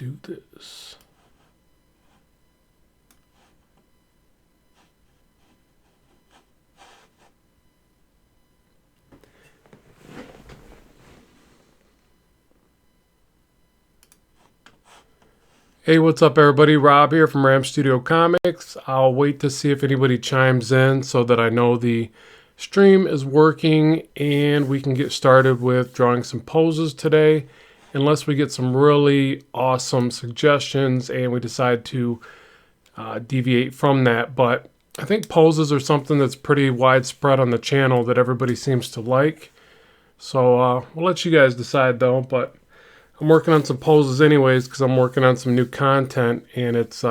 do this. Hey, what's up everybody? Rob here from Ram Studio Comics. I'll wait to see if anybody chimes in so that I know the stream is working and we can get started with drawing some poses today, unless we get some really awesome suggestions and we decide to deviate from that. But I think poses are something that's pretty widespread on the channel that everybody seems to like. So we'll let you guys decide though, but I'm working on some poses anyways because I'm working on some new content, and it's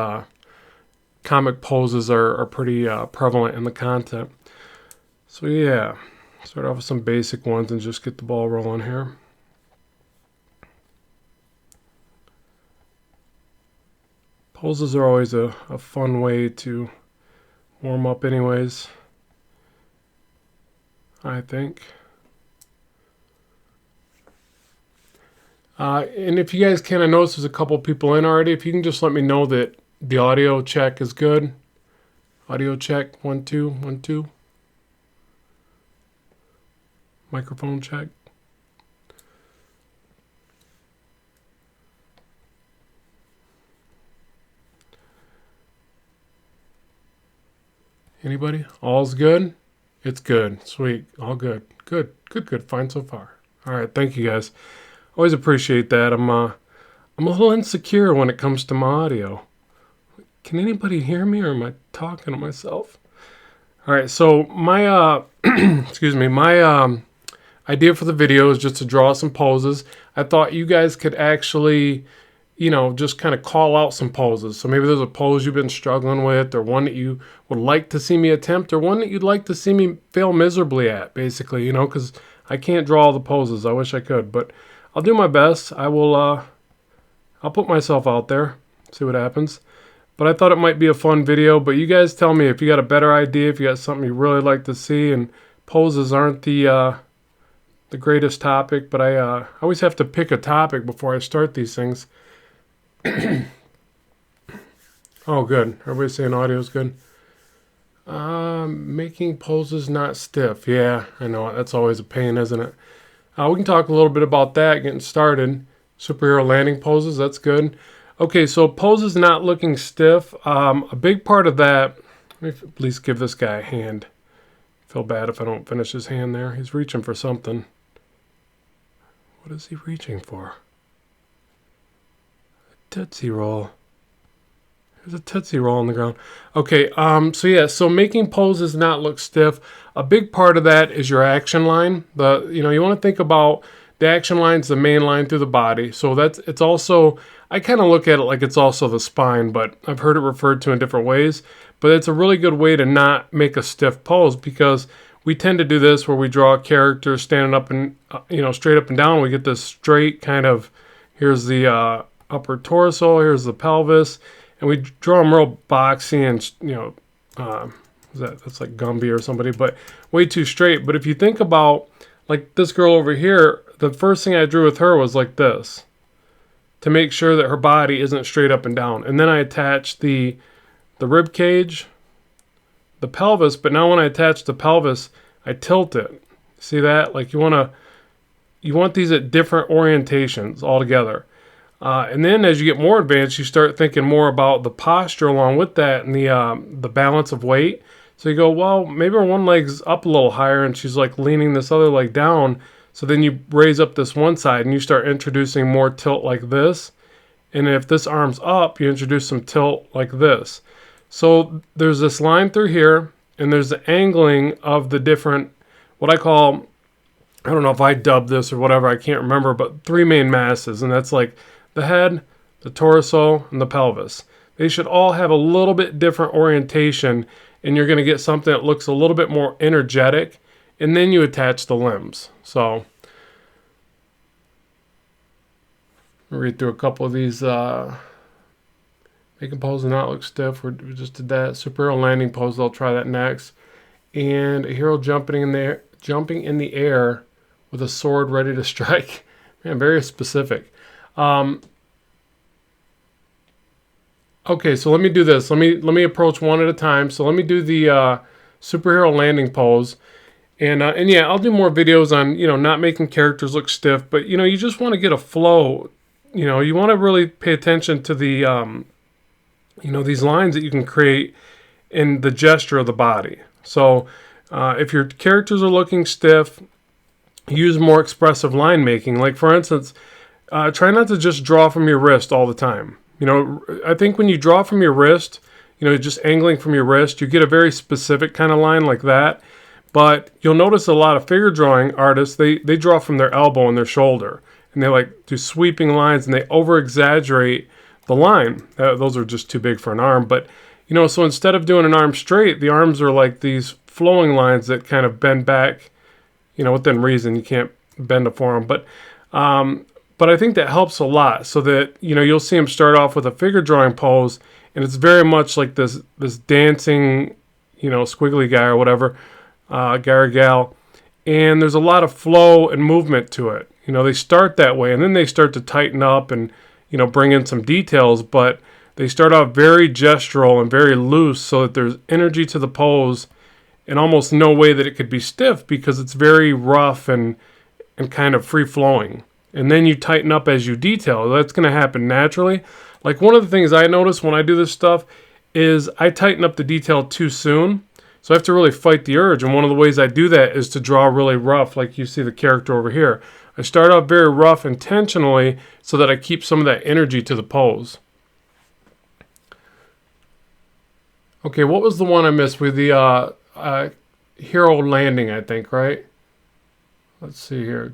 comic poses are pretty prevalent in the content. So yeah, start off with some basic ones and just get the ball rolling here. Poses are always a fun way to warm up anyways, I think. And if you guys can, I notice there's a couple people in already. If you can just let me know that the audio check is good. Audio check, 1 2 1 2. Microphone check. Anybody? All's good? It's good. Sweet. All good. Good. Good. Good. Fine so far. All right. Thank you guys. Always appreciate that. I'm a little insecure when it comes to my audio. Can anybody hear me, or am I talking to myself? All right. So my excuse me, my idea for the video is just to draw some poses. I thought you guys could actually, you know, just kind of call out some poses. So maybe there's a pose you've been struggling with, or one that you would like to see me attempt, or one that you'd like to see me fail miserably at, basically, you know, because I can't draw all the poses. I wish I could, but I'll do my best. I'll put myself out there, see what happens. But I thought it might be a fun video, but you guys tell me if you got a better idea, if you got something you really like to see. And poses aren't the greatest topic, but I always have to pick a topic before I start these things. Oh, good. Everybody's saying audio's good. Making poses not stiff. Yeah, I know. That's always a pain, isn't it? We can talk a little bit about that, getting started. Superhero landing poses, that's good. Okay, so poses not looking stiff. A big part of that, let me at least give this guy a hand. Feel bad if I don't finish his hand there. He's reaching for something. What is he reaching for? A Tootsie Roll. There's a Tootsie Roll on the ground. Okay, so yeah, so making poses not look stiff. A big part of that is your action line. You want to think about the action line's the main line through the body. So it's also, I kind of look at it like it's also the spine, but I've heard it referred to in different ways. But it's a really good way to not make a stiff pose, because we tend to do this where we draw a character standing up and, straight up and down. We get this straight kind of, here's the upper torso, here's the pelvis. And we draw them real boxy and, that's like Gumby or somebody, but way too straight. But if you think about, like this girl over here, the first thing I drew with her was like this, to make sure that her body isn't straight up and down. And then I attached the rib cage, the pelvis, but now when I attach the pelvis, I tilt it. See that? Like you want these at different orientations altogether. And then as you get more advanced, you start thinking more about the posture along with that and the balance of weight. So you go, well, maybe her one leg's up a little higher and she's like leaning this other leg down. So then you raise up this one side and you start introducing more tilt like this. And if this arm's up, you introduce some tilt like this. So there's this line through here, and there's the angling of the different, what I call, I don't know if I dubbed this or whatever, I can't remember, but 3 main masses. And that's like the head, the torso, and the pelvis. They should all have a little bit different orientation, and you're going to get something that looks a little bit more energetic, and then you attach the limbs. So I'll read through a couple of these. Making pose and not look stiff. We just did that. Superhero landing pose. I'll try that next. And a hero jumping in the air with a sword ready to strike. Man, very specific. Okay, so let me do this. Let me approach one at a time. So let me do the superhero landing pose. And yeah, I'll do more videos on, not making characters look stiff, but you just want to get a flow. You want to really pay attention to the these lines that you can create in the gesture of the body. So if your characters are looking stiff, use more expressive line making. Like for instance, try not to just draw from your wrist all the time. I think when you draw from your wrist, just angling from your wrist, you get a very specific kind of line like that. But you'll notice a lot of figure drawing artists, they draw from their elbow and their shoulder. And they like do sweeping lines and they over exaggerate the line. Those are just too big for an arm. But, so instead of doing an arm straight, the arms are like these flowing lines that kind of bend back, within reason. You can't bend a forearm. But I think that helps a lot so that, you'll see them start off with a figure drawing pose. And it's very much like this dancing, squiggly guy or whatever. Guy or gal, and there's a lot of flow and movement to it. They start that way, and then they start to tighten up and, bring in some details, but they start off very gestural and very loose so that there's energy to the pose and almost no way that it could be stiff because it's very rough and kind of free-flowing. And then you tighten up as you detail. That's going to happen naturally. Like one of the things I notice when I do this stuff is I tighten up the detail too soon. So I have to really fight the urge, and one of the ways I do that is to draw really rough, like you see the character over here. I start out very rough intentionally so that I keep some of that energy to the pose. Okay, what was the one I missed with the hero landing, I think, right? Let's see here.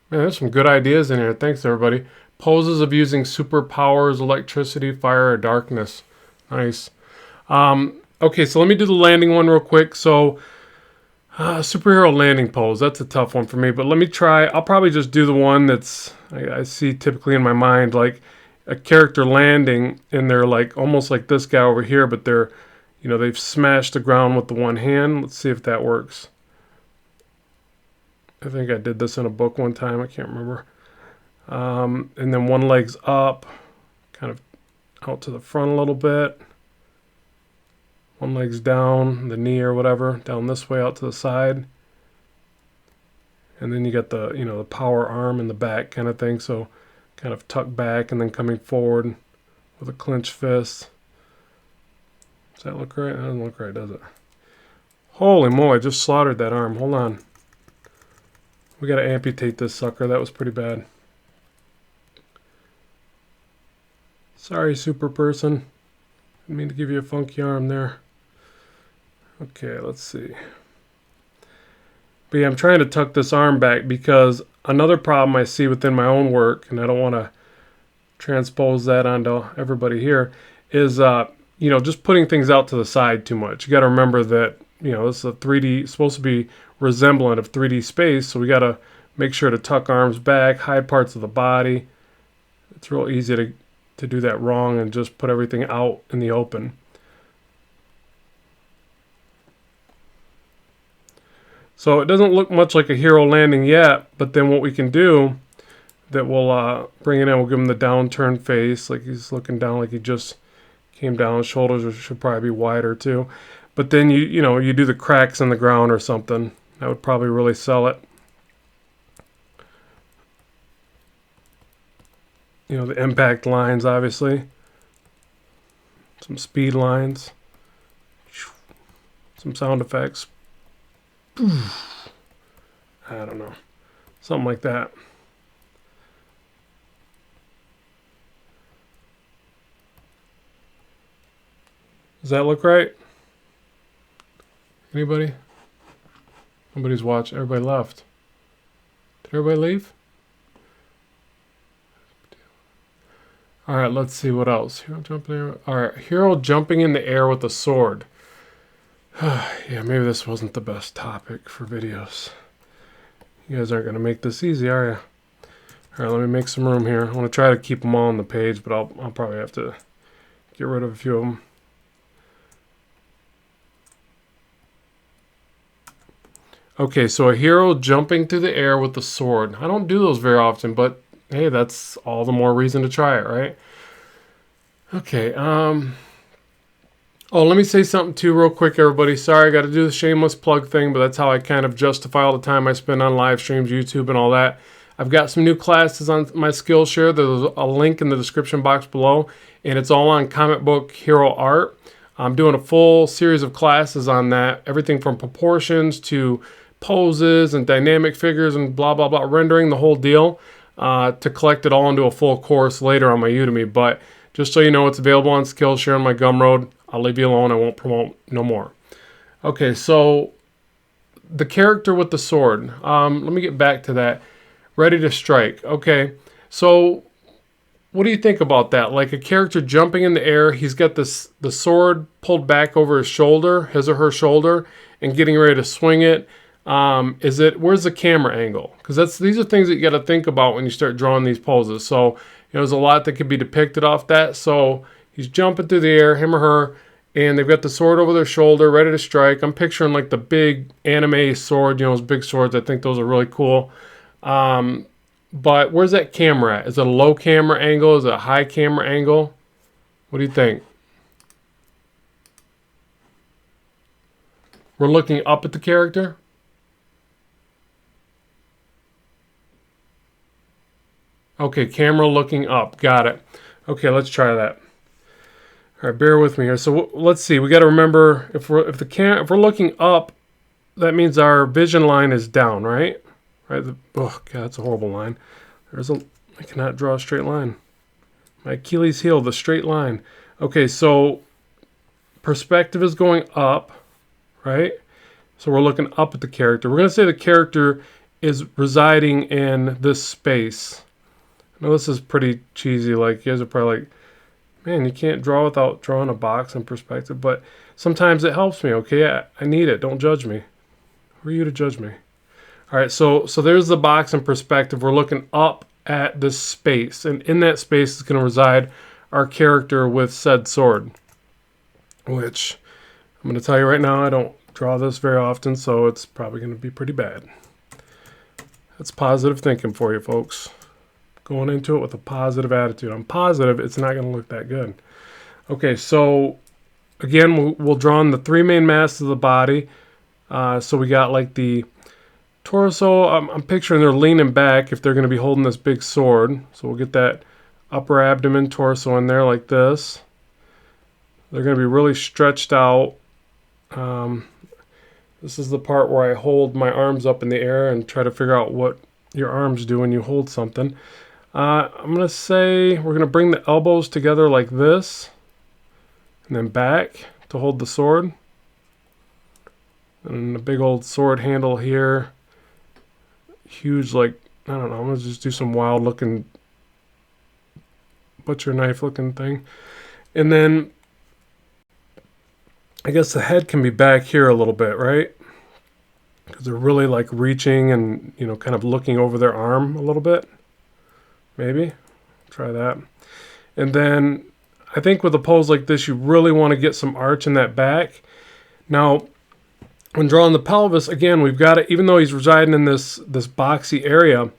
Man, there's some good ideas in here. Thanks, everybody. Poses of using superpowers, electricity, fire, or darkness. Nice. Okay, so let me do the landing one real quick. So, superhero landing pose. That's a tough one for me, but let me try. I'll probably just do the one that's I see typically in my mind, like a character landing, and they're like almost like this guy over here, but they're, they've smashed the ground with the one hand. Let's see if that works. I think I did this in a book one time. I can't remember. And then one leg's up, kind of out to the front a little bit. One leg's down, the knee or whatever, down this way out to the side. And then you got the, the power arm in the back kind of thing. So kind of tucked back and then coming forward with a clenched fist. Does that look right? That doesn't look right, does it? Holy moly, I just slaughtered that arm. Hold on. We got to amputate this sucker. That was pretty bad. Sorry, super person. Didn't mean to give you a funky arm there. Okay, let's see. But yeah, I'm trying to tuck this arm back because another problem I see within my own work, and I don't want to transpose that onto everybody here, is just putting things out to the side too much. You got to remember that this is a 3D, supposed to be resemblant of 3D space, so we got to make sure to tuck arms back, hide parts of the body. It's real easy to do that wrong and just put everything out in the open. So it doesn't look much like a hero landing yet, but then what we can do that we'll bring it in, we'll give him the downturn face, like he's looking down like he just came down. His shoulders should probably be wider too. But then you do the cracks in the ground or something. That would probably really sell it. The impact lines, obviously. Some speed lines. Some sound effects. I don't know. Something like that. Does that look right? Anybody? Nobody's watching. Everybody left. Did everybody leave? All right, let's see what else. Hero jumping in. All right, hero jumping in the air with a sword. Yeah, maybe this wasn't the best topic for videos. You guys aren't going to make this easy, are you? All right, let me make some room here. I want to try to keep them all on the page, but I'll probably have to get rid of a few of them. Okay, so a hero jumping through the air with a sword. I don't do those very often, but hey, that's all the more reason to try it, right? Okay. Oh, let me say something too real quick, everybody. Sorry, I got to do the shameless plug thing, but that's how I kind of justify all the time I spend on live streams, YouTube, and all that. I've got some new classes on my Skillshare. There's a link in the description box below, and it's all on comic book hero art. I'm doing a full series of classes on that, everything from proportions to poses and dynamic figures and blah, blah, blah, rendering, the whole deal, to collect it all into a full course later on my Udemy. But just so you know, it's available on Skillshare on my Gumroad. I'll leave you alone. I won't promote no more. Okay, so the character with the sword. Let me get back to that. Ready to strike. Okay, so what do you think about that? Like a character jumping in the air, he's got the sword pulled back over his shoulder, his or her shoulder, and getting ready to swing it. Where's the camera angle? Because these are things that you got to think about when you start drawing these poses. So there's a lot that could be depicted off that. So he's jumping through the air, him or her, and they've got the sword over their shoulder, ready to strike. I'm picturing like the big anime sword, those big swords. I think those are really cool. But where's that camera at? Is it a low camera angle? Is it a high camera angle? What do you think? We're looking up at the character. Okay, camera looking up. Got it. Okay, let's try that. All right, bear with me here. So let's see. We got to remember if we're looking up, that means our vision line is down, right? Right. Oh God, that's a horrible line. I cannot draw a straight line. My Achilles heel, the straight line. Okay, so perspective is going up, right? So we're looking up at the character. We're going to say the character is residing in this space. I know this is pretty cheesy. Like, you guys are probably like, man, you can't draw without drawing a box in perspective. But sometimes it helps me, okay? I need it. Don't judge me. Who are you to judge me? All right, so there's the box in perspective. We're looking up at this space. And in that space is going to reside our character with said sword. Which, I'm going to tell you right now, I don't draw this very often, so it's probably going to be pretty bad. That's positive thinking for you, folks. Going into it with a positive attitude. I'm positive it's not going to look that good. Okay, so again, we'll draw on the three main masses of the body. So we got like the torso. I'm picturing they're leaning back if they're going to be holding this big sword. So we'll get that upper abdomen, torso in there like this. They're going to be really stretched out. This is the part where I hold my arms up in the air and try to figure out what your arms do when you hold something. I'm going to say we're going to bring the elbows together like this and then back to hold the sword. And the big old sword handle here. Huge, like, I don't know, I'm going to just do some wild looking butcher knife looking thing. And then I guess the head can be back here a little bit, right? Because they're really like reaching and, kind of looking over their arm a little bit. Maybe. Try that. And then I think with a pose like this, you really want to get some arch in that back. Now, when drawing the pelvis, again, we've got to, even though he's residing in this boxy area,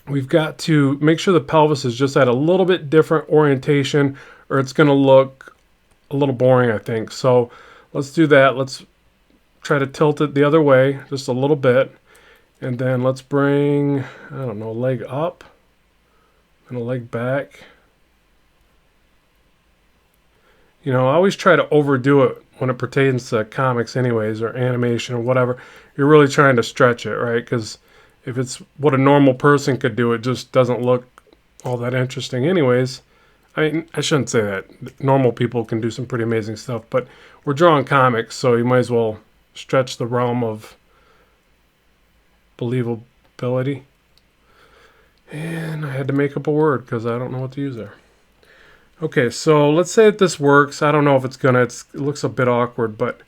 we've got to make sure the pelvis is just at a little bit different orientation, or it's going to look a little boring, I think. So let's do that. Let's try to tilt it the other way just a little bit. And then let's bring, I don't know, a leg up and a leg back. I always try to overdo it when it pertains to comics anyways, or animation or whatever. You're really trying to stretch it, right? Because if it's what a normal person could do, it just doesn't look all that interesting anyways. I mean, I shouldn't say that. Normal people can do some pretty amazing stuff, but we're drawing comics, so you might as well stretch the realm of believability. And I had to make up a word because I don't know what to use there. Okay, so let's say that this works. I don't know if it's gonna. It looks a bit awkward, but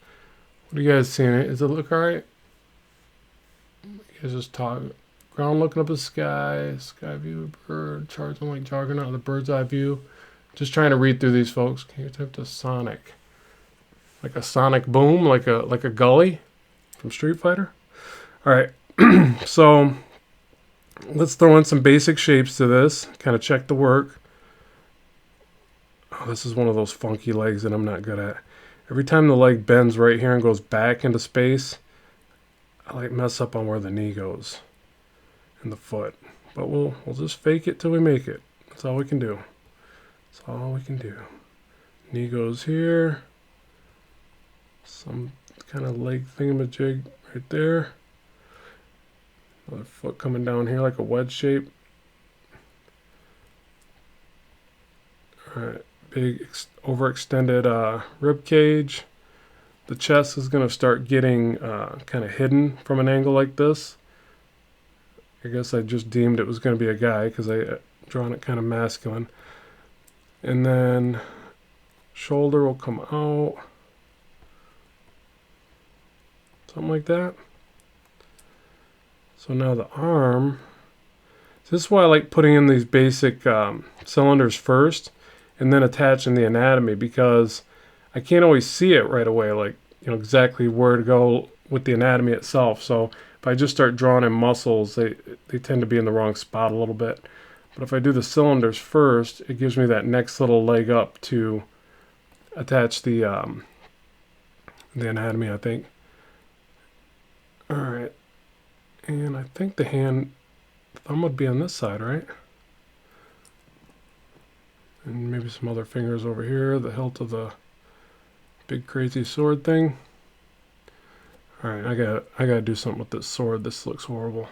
what are you guys seeing? Does it look all right? You guys just talk. Ground looking up at the sky. Sky view, bird. Charts on like Juggernaut, the bird's eye view. Just trying to read through these, folks. Can you type to Sonic? Like a sonic boom, like a gully from Street Fighter. All right, so Let's throw in some basic shapes to this, kind of check the work. Oh, this is one of those funky legs that I'm not good at. Every time the leg bends right here and goes back into space, I like mess up on where the knee goes and the foot. But we'll just fake it till we make it. That's all we can do. That's all we can do. Knee goes here. Some kind of leg thingamajig right there. Another foot coming down here like a wedge shape. Alright, big overextended rib cage. The chest is going to start getting kind of hidden from an angle like this. I guess I just deemed it was going to be a guy because I drawn it kind of masculine. And then shoulder will come out. Something like that. So now the arm. This is why I like putting in these basic cylinders first and then attaching the anatomy, because I can't always see it right away, like, you know, exactly where to go with the anatomy itself. So if I just start drawing in muscles, they tend to be in the wrong spot a little bit. But if I do the cylinders first, it gives me that next little leg up to attach the anatomy, I think. All right, and I think the thumb would be on this side, right? And maybe some other fingers over here, the hilt of the big crazy sword thing. All right, I gotta do something with this sword. This looks horrible.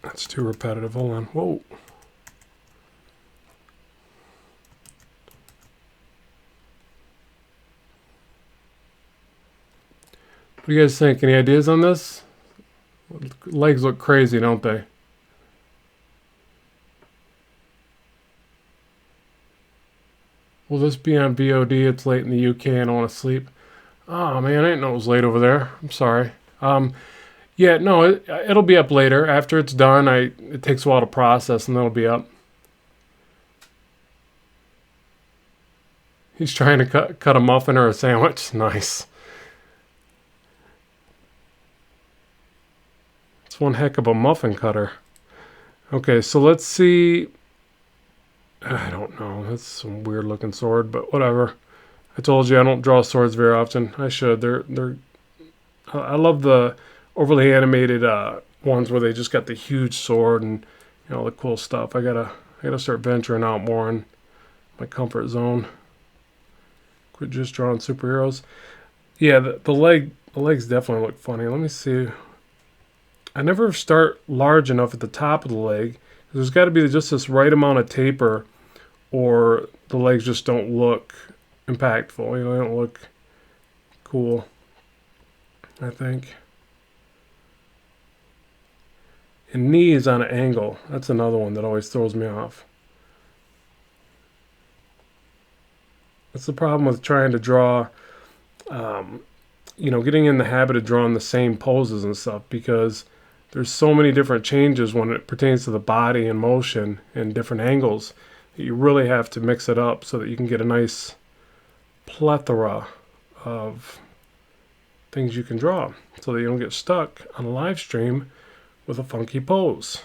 That's too repetitive. Hold on. Whoa. What do you guys think? Any ideas on this? Legs look crazy, don't they? Will this be on VOD? It's late in the UK and I want to sleep. Oh man, I didn't know it was late over there. I'm sorry. Yeah, no, it'll be up later. After it's done, it takes a while to process and then it'll be up. He's trying to cut a muffin or a sandwich. Nice. It's one heck of a muffin cutter. Okay, so let's see. I don't know. That's some weird looking sword, but whatever. I told you I don't draw swords very often. I should. I love the overly animated ones where they just got the huge sword and, you know, all the cool stuff. I gotta start venturing out more in my comfort zone. Quit just drawing superheroes. Yeah, the legs definitely look funny. Let me see. I never start large enough at the top of the leg. There's got to be just this right amount of taper, or the legs just don't look impactful. You know, they don't look cool, I think. And knee is on an angle. That's another one that always throws me off. That's the problem with trying to draw, you know, getting in the habit of drawing the same poses and stuff, because there's so many different changes when it pertains to the body and motion and different angles that you really have to mix it up so that you can get a nice plethora of things you can draw, so that you don't get stuck on a live stream with a funky pose.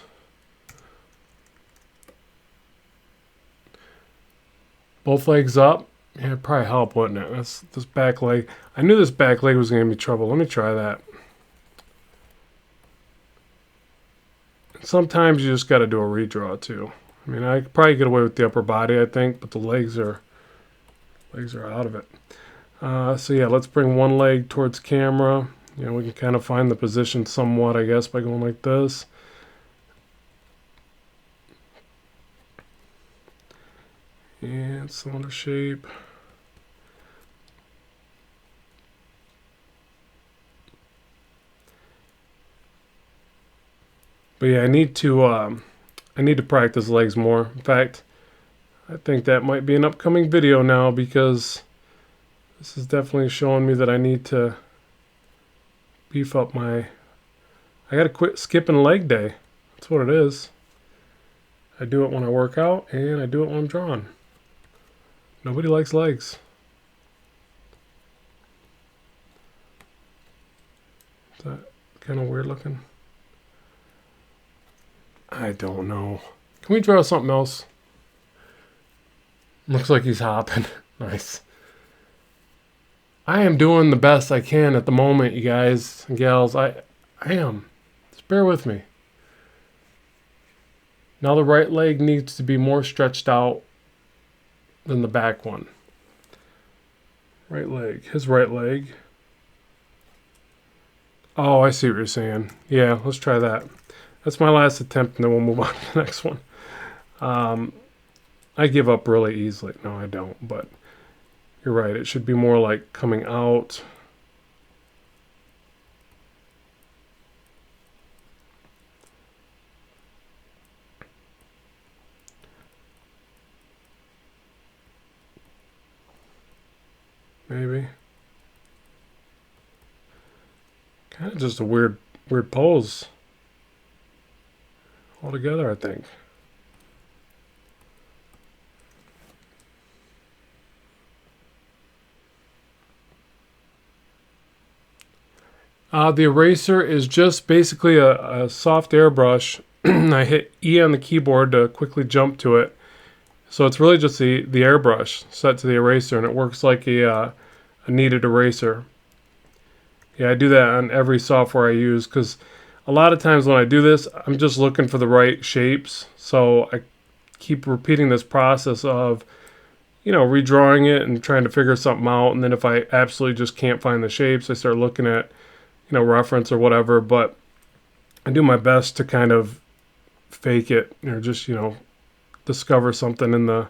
Both legs up. Yeah, it'd probably help, wouldn't it? This back leg. I knew this back leg was going to give me trouble. Let me try that. Sometimes you just got to do a redraw too. I mean, I could probably get away with the upper body, I think, but the legs are out of it. So yeah, let's bring one leg towards camera. You know, we can kind of find the position somewhat, I guess, by going like this. And cylinder shape. But yeah, I need to practice legs more. In fact, I think that might be an upcoming video now, because this is definitely showing me that I need to beef up my... I gotta quit skipping leg day. That's what it is. I do it when I work out, and I do it when I'm drawing. Nobody likes legs. Kind of weird looking. I don't know. Can we draw something else? Looks like he's hopping. Nice. I am doing the best I can at the moment, you guys and gals. I am. Just bear with me. Now the right leg needs to be more stretched out than the back one. Right leg. His right leg. Oh, I see what you're saying. Yeah, let's try that. That's my last attempt, and then we'll move on to the next one. I give up really easily. No, I don't, but you're right. It should be more like coming out. Maybe. Kind of just a weird pose altogether, I think. The eraser is just basically a soft airbrush. I hit E on the keyboard to quickly jump to it. So it's really just the airbrush set to the eraser, and it works like a kneaded eraser. Yeah, I do that on every software I use because a lot of times when I do this, I'm just looking for the right shapes. So I keep repeating this process of, redrawing it and trying to figure something out. And then if I absolutely just can't find the shapes, I start looking at, reference or whatever. But I do my best to kind of fake it or just, discover something in the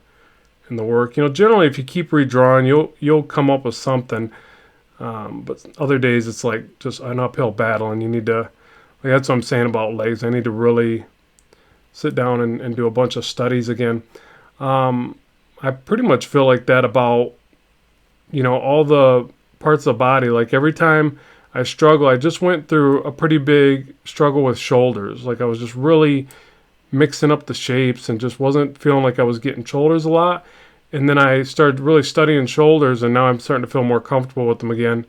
work. Generally if you keep redrawing, you'll come up with something. But other days it's like just an uphill battle, and you need to, that's what I'm saying about legs. I need to really sit down and do a bunch of studies again. I pretty much feel like that about, all the parts of the body. Like every time I struggle, I just went through a pretty big struggle with shoulders. Like I was just really mixing up the shapes and just wasn't feeling like I was getting shoulders a lot. And then I started really studying shoulders, and now I'm starting to feel more comfortable with them again.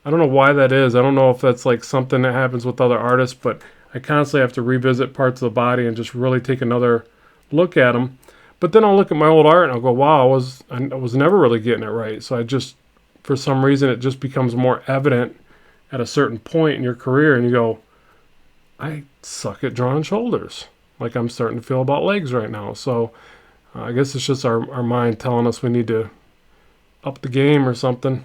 I don't know why that is. I don't know if that's like something that happens with other artists, but I constantly have to revisit parts of the body and just really take another look at them. But then I'll look at my old art and I'll go, wow, I was never really getting it right. So I just, for some reason, it just becomes more evident at a certain point in your career, and you go, I suck at drawing shoulders, like I'm starting to feel about legs right now. So I guess it's just our mind telling us we need to up the game or something.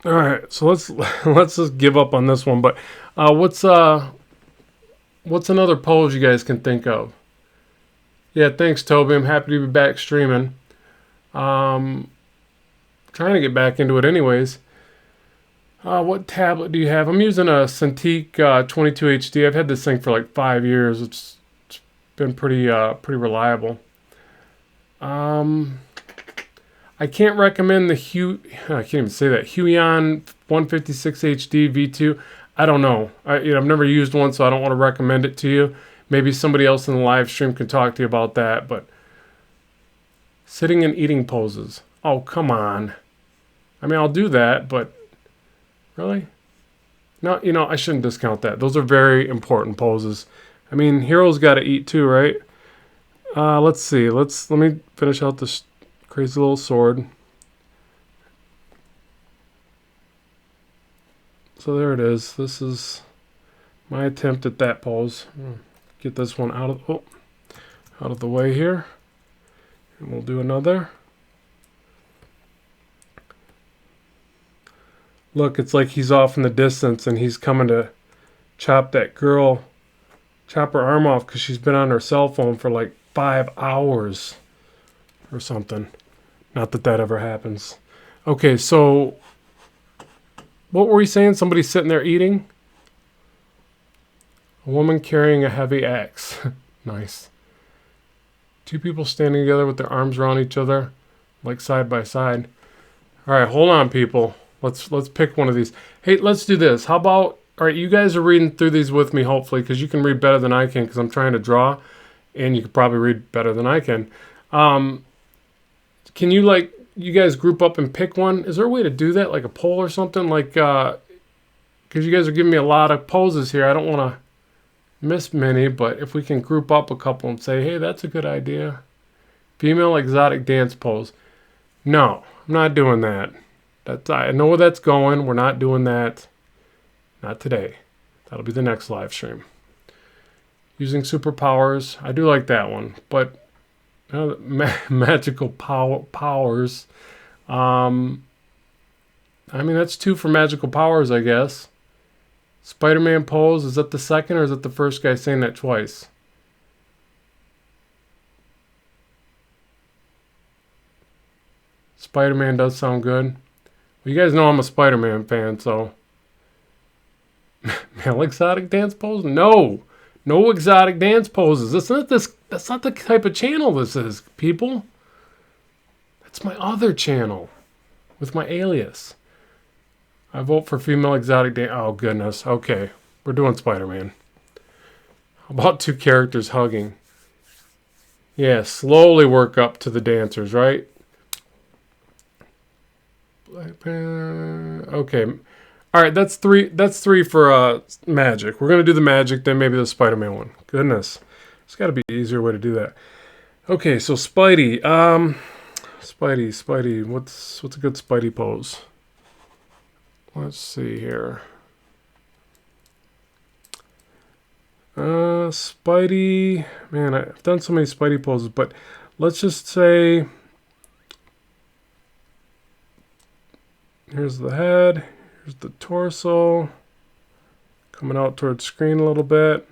All right, so let's just give up on this one. But what's another pose you guys can think of? Yeah, thanks, Toby. I'm happy to be back streaming. Trying to get back into it anyways. What tablet do you have? I'm using a Cintiq 22 HD. I've had this thing for like 5 years. It's been pretty reliable. I can't recommend the I can't even say that. Huion 156 HD V2. I don't know. I've never used one, so I don't want to recommend it to you. Maybe somebody else in the live stream can talk to you about that. But sitting and eating poses. Oh, come on. I mean, I'll do that, but really? No, I shouldn't discount that. Those are very important poses. I mean, heroes got to eat too, right? Let's see. Let me finish out this crazy little sword. So there it is. This is my attempt at that pose. Get this one out of the way here. And we'll do another. Look, it's like he's off in the distance and he's coming to chop her arm off because she's been on her cell phone for like 5 hours or something. Not that ever happens. Okay, so what were we saying? Somebody sitting there eating? A woman carrying a heavy axe. Nice. 2 people standing together with their arms around each other, like side by side. All right, hold on, people. Let's pick one of these. Hey, let's do this. How about, all right, you guys are reading through these with me, hopefully, because you can read better than I can because I'm trying to draw, and you can probably read better than I can. Can you, like, you guys group up and pick one. Is there a way to do that, like a poll or something? Like, because you guys are giving me a lot of poses here. I don't want to miss many, but if we can group up a couple and say, hey, that's a good idea. Female exotic dance pose. No, I'm not doing that. I know where that's going. We're not doing that. Not today. That'll be the next live stream. Using superpowers. I do like that one, but magical powers. I mean, that's 2 for magical powers, I guess. Spider-Man pose. Is that the second or is it the first guy saying that twice? Spider-Man does sound good. Well, you guys know I'm a Spider-Man fan, so. Male exotic dance pose? No. No exotic dance poses. That's not the type of channel this is, people. That's my other channel with my alias. I vote for female exotic dance. Oh, goodness. Okay. We're doing Spider-Man. How about 2 characters hugging? Yeah, slowly work up to the dancers, right? Okay. All right, that's 3. That's 3 for magic. We're gonna do the magic, then maybe the Spider-Man one. Goodness, there's got to be an easier way to do that. Okay, so Spidey. Spidey. What's a good Spidey pose? Let's see here. Spidey. Man, I've done so many Spidey poses, but let's just say. Here's the head. Here's the torso. Coming out towards screen a little bit.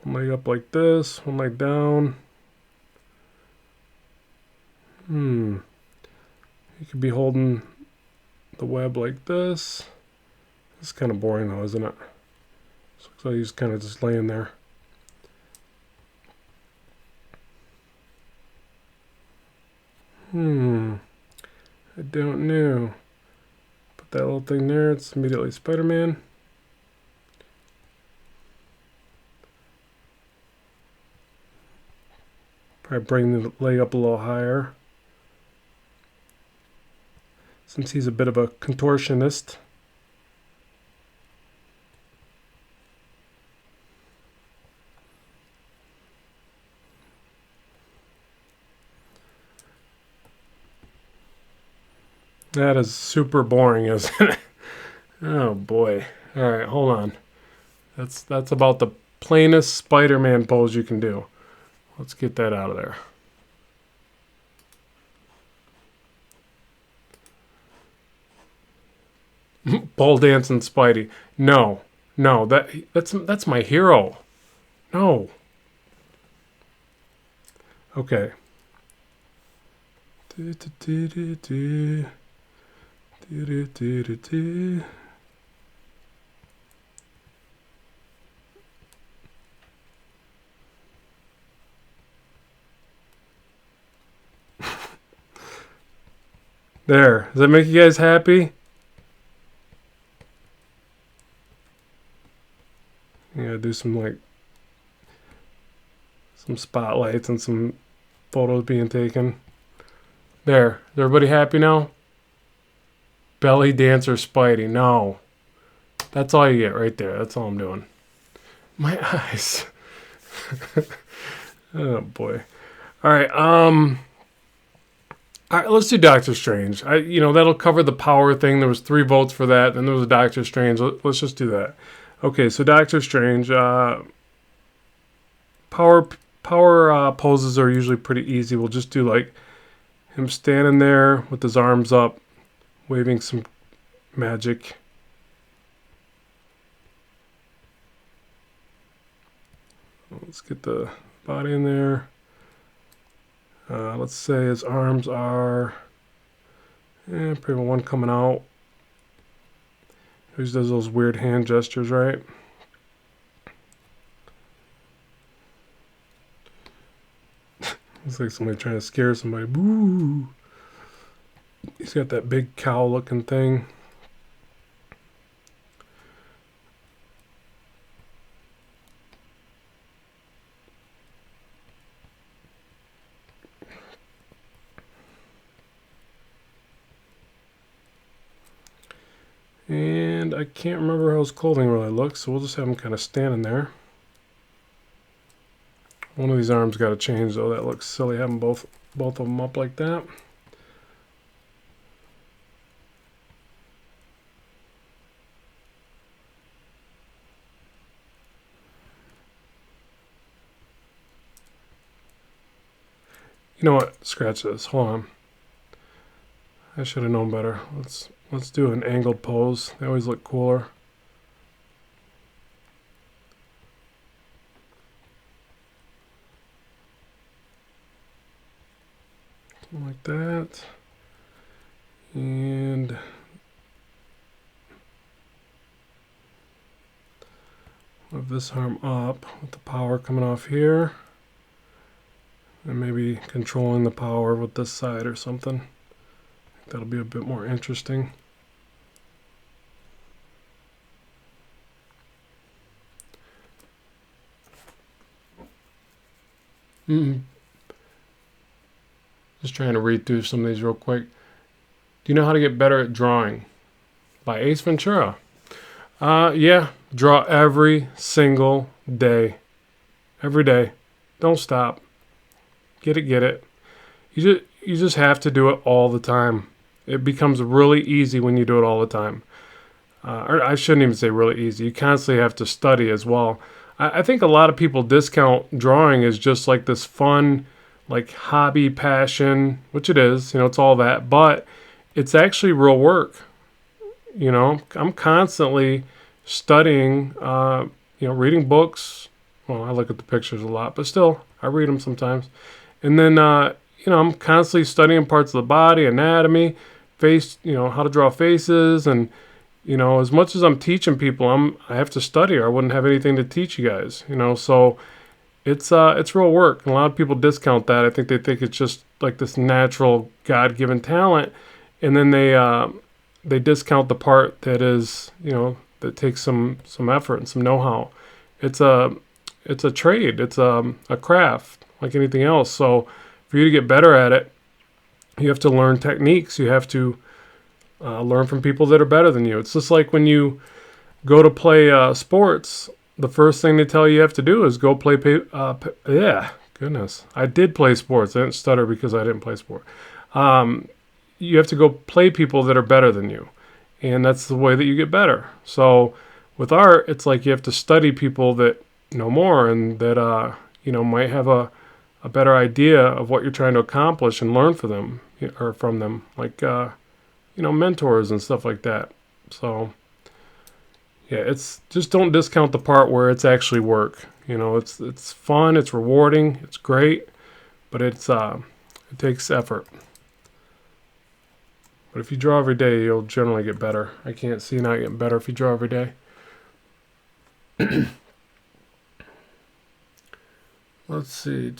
One leg up like this. One leg down. You could be holding the web like this. It's kind of boring though, isn't it? Looks like he's kind of just laying there. I don't know. Put that little thing there. It's immediately Spider-Man. Probably bring the leg up a little higher. Since he's a bit of a contortionist. That is super boring, isn't it? Oh boy. Alright, hold on. That's about the plainest Spider-Man pose you can do. Let's get that out of there. Pole dancing Spidey. No. That's my hero. No. Okay. There. Does that make you guys happy? Yeah, do some spotlights and some photos being taken. There. Is everybody happy now? Belly dancer Spidey. No. That's all you get right there. That's all I'm doing. My eyes. Oh boy. All right. All right, let's do Doctor Strange. That'll cover the power thing. There was 3 votes for that, and there was a Doctor Strange. Let's just do that. Okay, so Doctor Strange. Power poses are usually pretty easy. We'll just do like him standing there with his arms up, waving some magic. Let's get the body in there. Let's say his arms are probably one coming out. He always does those weird hand gestures, right? Looks like somebody trying to scare somebody. Boo! He's got that big cow looking thing. And I can't remember how his clothing really looks, so we'll just have him kind of standing there. One of these arms got to change, though. That looks silly having both of them up like that. You know what? Scratch this. Hold on. I should have known better. Let's do an angled pose. They always look cooler. Something like that. And move this arm up with the power coming off here. And maybe controlling the power with this side or something. I think that'll be a bit more interesting. Just trying to read through some of these real quick. Do you know how to get better at drawing? By Ace Ventura. Yeah, draw every single day. Every day. Don't stop. Get it. You just have to do it all the time. It becomes really easy when you do it all the time. Or I shouldn't even say really easy. You constantly have to study as well. I think a lot of people discount drawing as just like this fun, like hobby, passion, which it is. You know, it's all that. But it's actually real work. You know, I'm constantly studying, reading books. Well, I look at the pictures a lot, but still, I read them sometimes. And then, I'm constantly studying parts of the body, anatomy, face, how to draw faces. And, as much as I'm teaching people, I have to study or I wouldn't have anything to teach you guys, So it's real work. And a lot of people discount that. I think they think it's just like this natural God-given talent. And then they discount the part that is, that takes some effort and some know-how. It's a trade. It's a craft like anything else. So for you to get better at it, you have to learn techniques. You have to learn from people that are better than you. It's just like when you go to play sports, the first thing they tell you have to do is go play. Goodness. I did play sports. I didn't stutter because I didn't play sport. You have to go play people that are better than you. And that's the way that you get better. So with art, it's like you have to study people that know more and that, might have a better idea of what you're trying to accomplish and learn from them, like, mentors and stuff like that. So, yeah, it's just don't discount the part where it's actually work. It's fun, it's rewarding, it's great, but it takes effort. But if you draw every day, you'll generally get better. I can't see not getting better if you draw every day. Let's see.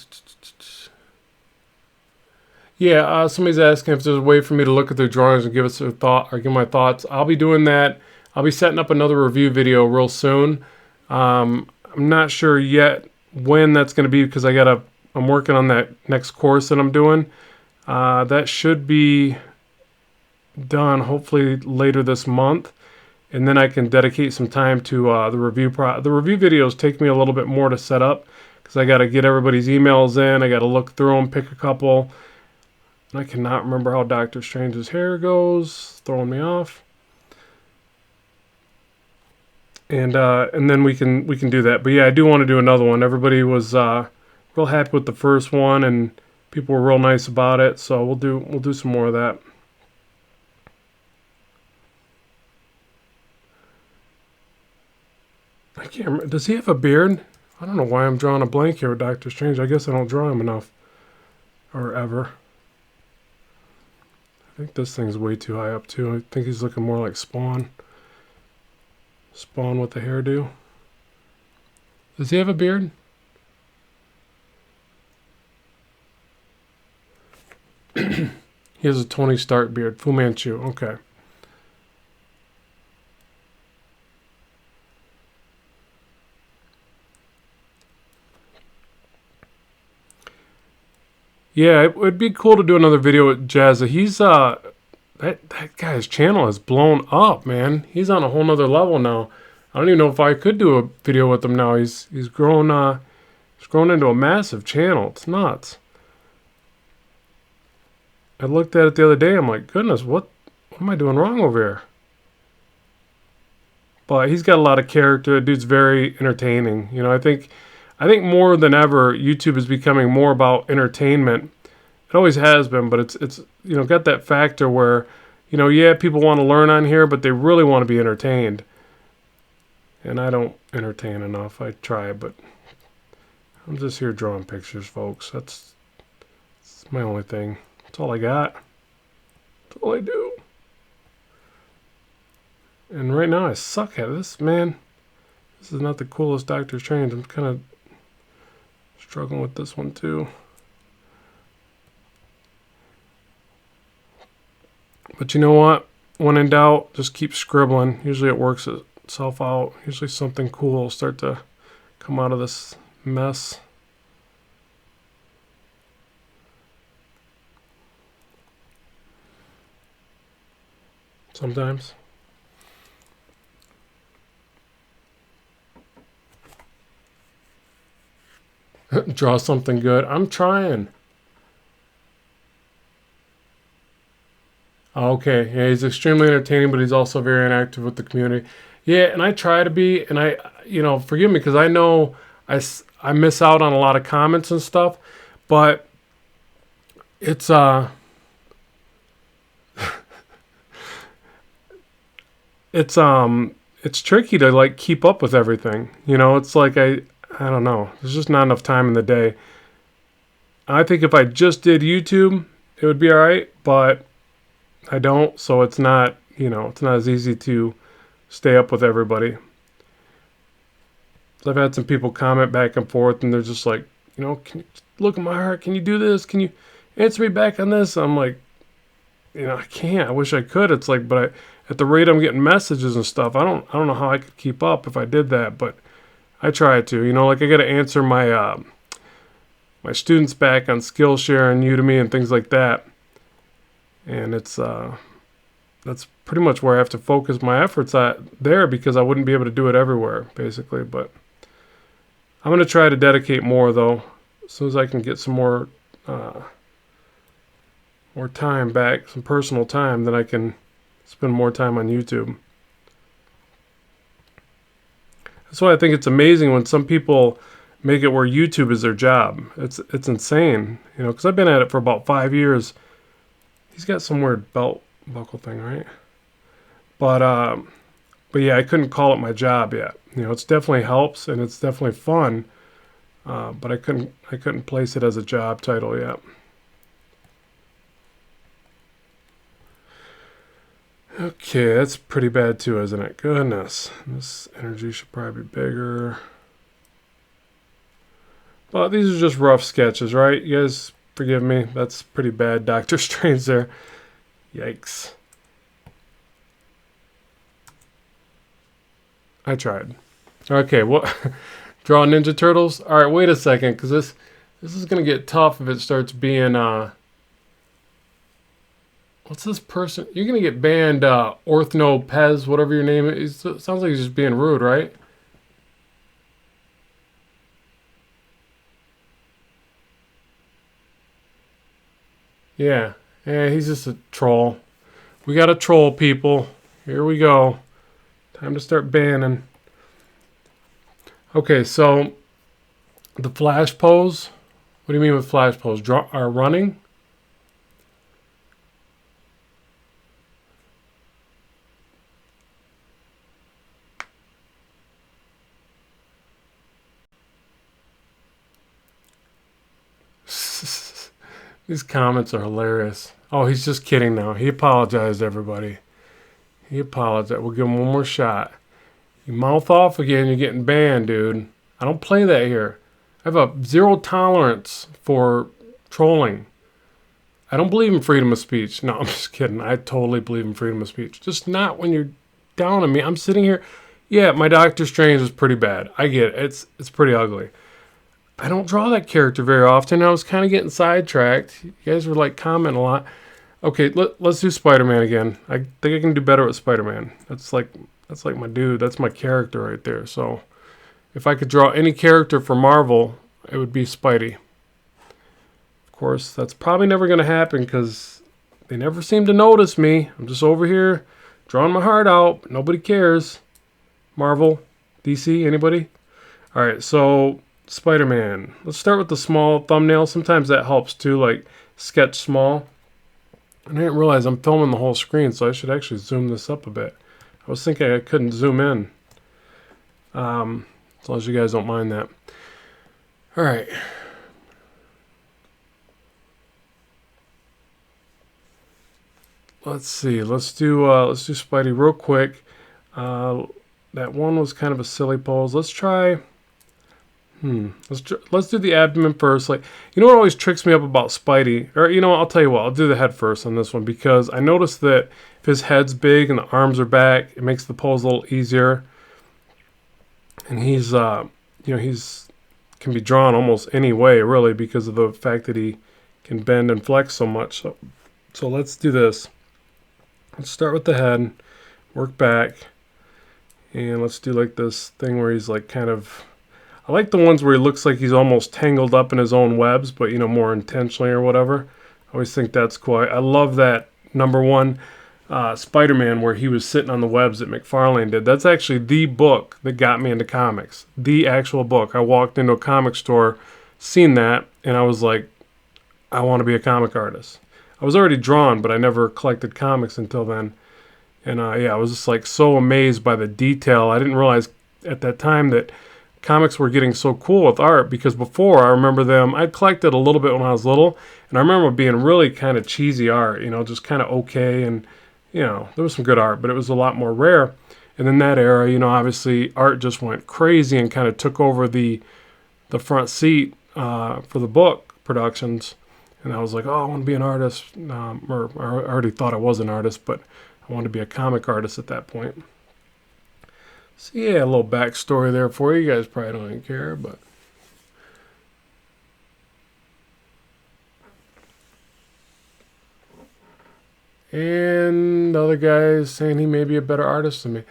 Yeah, somebody's asking if there's a way for me to look at their drawings and give us a thought or give my thoughts. I'll be doing that. I'll be setting up another review video real soon. I'm not sure yet when that's going to be because I'm working on that next course that I'm doing. That should be done hopefully later this month, and then I can dedicate some time to the review. The review videos take me a little bit more to set up because I got to get everybody's emails in. I got to look through them, pick a couple. And I cannot remember how Doctor Strange's hair goes, throwing me off. And then we can do that. But yeah, I do want to do another one. Everybody was real happy with the first one, and people were real nice about it. So we'll do some more of that. I can't remember. Does he have a beard? I don't know why I'm drawing a blank here with Doctor Strange. I guess I don't draw him enough. Or ever. I think this thing's way too high up too. I think he's looking more like Spawn. Spawn with the hairdo. Does he have a beard? He has a Tony Stark beard. Fu Manchu. Okay. Yeah, it would be cool to do another video with Jazza. He's that that guy's channel is blown up, man. He's on a whole nother level now. I don't even know if I could do a video with him now. He's grown into a massive channel. It's nuts. I looked at it the other day. I'm like, goodness, what am I doing wrong over here? But he's got a lot of character. The dude's very entertaining. You know, I think more than ever, YouTube is becoming more about entertainment. It always has been, but it's you know, got that factor where, you know, yeah, people want to learn on here, but they really want to be entertained. And I don't entertain enough. I try, but I'm just here drawing pictures, folks. That's my only thing. That's all I got. That's all I do. And right now I suck at this, man. This is not the coolest Doctor Strange. I'm kind of struggling with this one too. But you know what? When in doubt, just keep scribbling. Usually it works itself out. Usually something cool will start to come out of this mess. Sometimes. Draw something good. I'm trying. Okay, yeah, he's extremely entertaining, but he's also very inactive with the community. Yeah, and I try to be, and forgive me, because I know I miss out on a lot of comments and stuff, but it's it's tricky to like keep up with everything. You know, it's like I don't know. There's just not enough time in the day. I think if I just did YouTube, it would be all right, but I don't, so it's not, you know, it's not as easy to stay up with everybody. So I've had some people comment back and forth, and they're just like, you know, can you look at my heart? Can you do this? Can you answer me back on this? I'm like, you know, I can't. I wish I could. It's like, but at the rate I'm getting messages and stuff, I don't know how I could keep up if I did that, but I try to. You know, like I got to answer my my students back on Skillshare and Udemy and things like that. And it's that's pretty much where I have to focus my efforts at there, because I wouldn't be able to do it everywhere, basically. But I'm going to try to dedicate more, though, as soon as I can get some more time back, some personal time, then I can spend more time on YouTube. That's why I think it's amazing when some people make it where YouTube is their job. It's insane, you know, because I've been at it for about 5 years. He's got some weird belt buckle thing, right? But yeah, I couldn't call it my job yet. You know, it's definitely helps and it's definitely fun, but I couldn't place it as a job title yet. Okay, that's pretty bad too, isn't it? Goodness, this energy should probably be bigger. But these are just rough sketches, right? You guys forgive me. That's pretty bad Doctor Strange there. Yikes. I tried. Okay, what? Draw Ninja Turtles? All right, wait a second, because this is going to get tough if it starts being... what's this person? You're going to get banned, Orthno Pez, whatever your name is. It sounds like he's just being rude, right? Yeah, he's just a troll. We got to troll, people. Here we go. Time to start banning. Okay, so the flash pose. What do you mean with flash pose? Running? These comments are hilarious. Oh, he's just kidding now. He apologized, everybody. He apologized. We'll give him one more shot. You mouth off again, you're getting banned, dude. I don't play that here. I have a zero tolerance for trolling. I don't believe in freedom of speech. No, I'm just kidding. I totally believe in freedom of speech. Just not when you're down on me. I'm sitting here. Yeah, my Doctor Strange is pretty bad. I get it. It's pretty ugly. I don't draw that character very often. I was kind of getting sidetracked. You guys were like commenting a lot. Okay, let's do Spider-Man again. I think I can do better with Spider-Man. That's like my dude. That's my character right there. So if I could draw any character for Marvel, it would be Spidey. Of course, that's probably never going to happen because they never seem to notice me. I'm just over here drawing my heart out. But nobody cares. Marvel, DC, anybody? All right, so Spider-Man. Let's start with the small thumbnail. Sometimes that helps too, like sketch small. And I didn't realize I'm filming the whole screen, so I should actually zoom this up a bit. I was thinking I couldn't zoom in. As long as you guys don't mind that. All right. Let's see. Let's do Spidey real quick. That one was kind of a silly pose. Let's try. Let's do the abdomen first. Like, you know what always tricks me up about Spidey? Or, you know what, I'll tell you what, I'll do the head first on this one because I noticed that if his head's big and the arms are back, it makes the pose a little easier. And he's can be drawn almost any way, really, because of the fact that he can bend and flex so much. So let's do this. Let's start with the head, work back, and let's do like this thing where he's like kind of... I like the ones where he looks like he's almost tangled up in his own webs, but, you know, more intentionally or whatever. I always think that's cool. I love that #1 Spider-Man where he was sitting on the webs that McFarlane did. That's actually the book that got me into comics. The actual book. I walked into a comic store, seen that, and I was like, I want to be a comic artist. I was already drawn, but I never collected comics until then. And yeah, I was just like so amazed by the detail. I didn't realize at that time that comics were getting so cool with art because before I remember them, I collected a little bit when I was little, and I remember being really kind of cheesy art, you know, just kind of okay, and you know, there was some good art, but it was a lot more rare. And in that era, you know, obviously art just went crazy and kind of took over the front seat for the book productions. And I was like, oh, I want to be an artist, or I already thought I was an artist, but I wanted to be a comic artist at that point. So yeah, a little backstory there for you. You guys probably don't even care, but... And the other guy is saying he may be a better artist than me.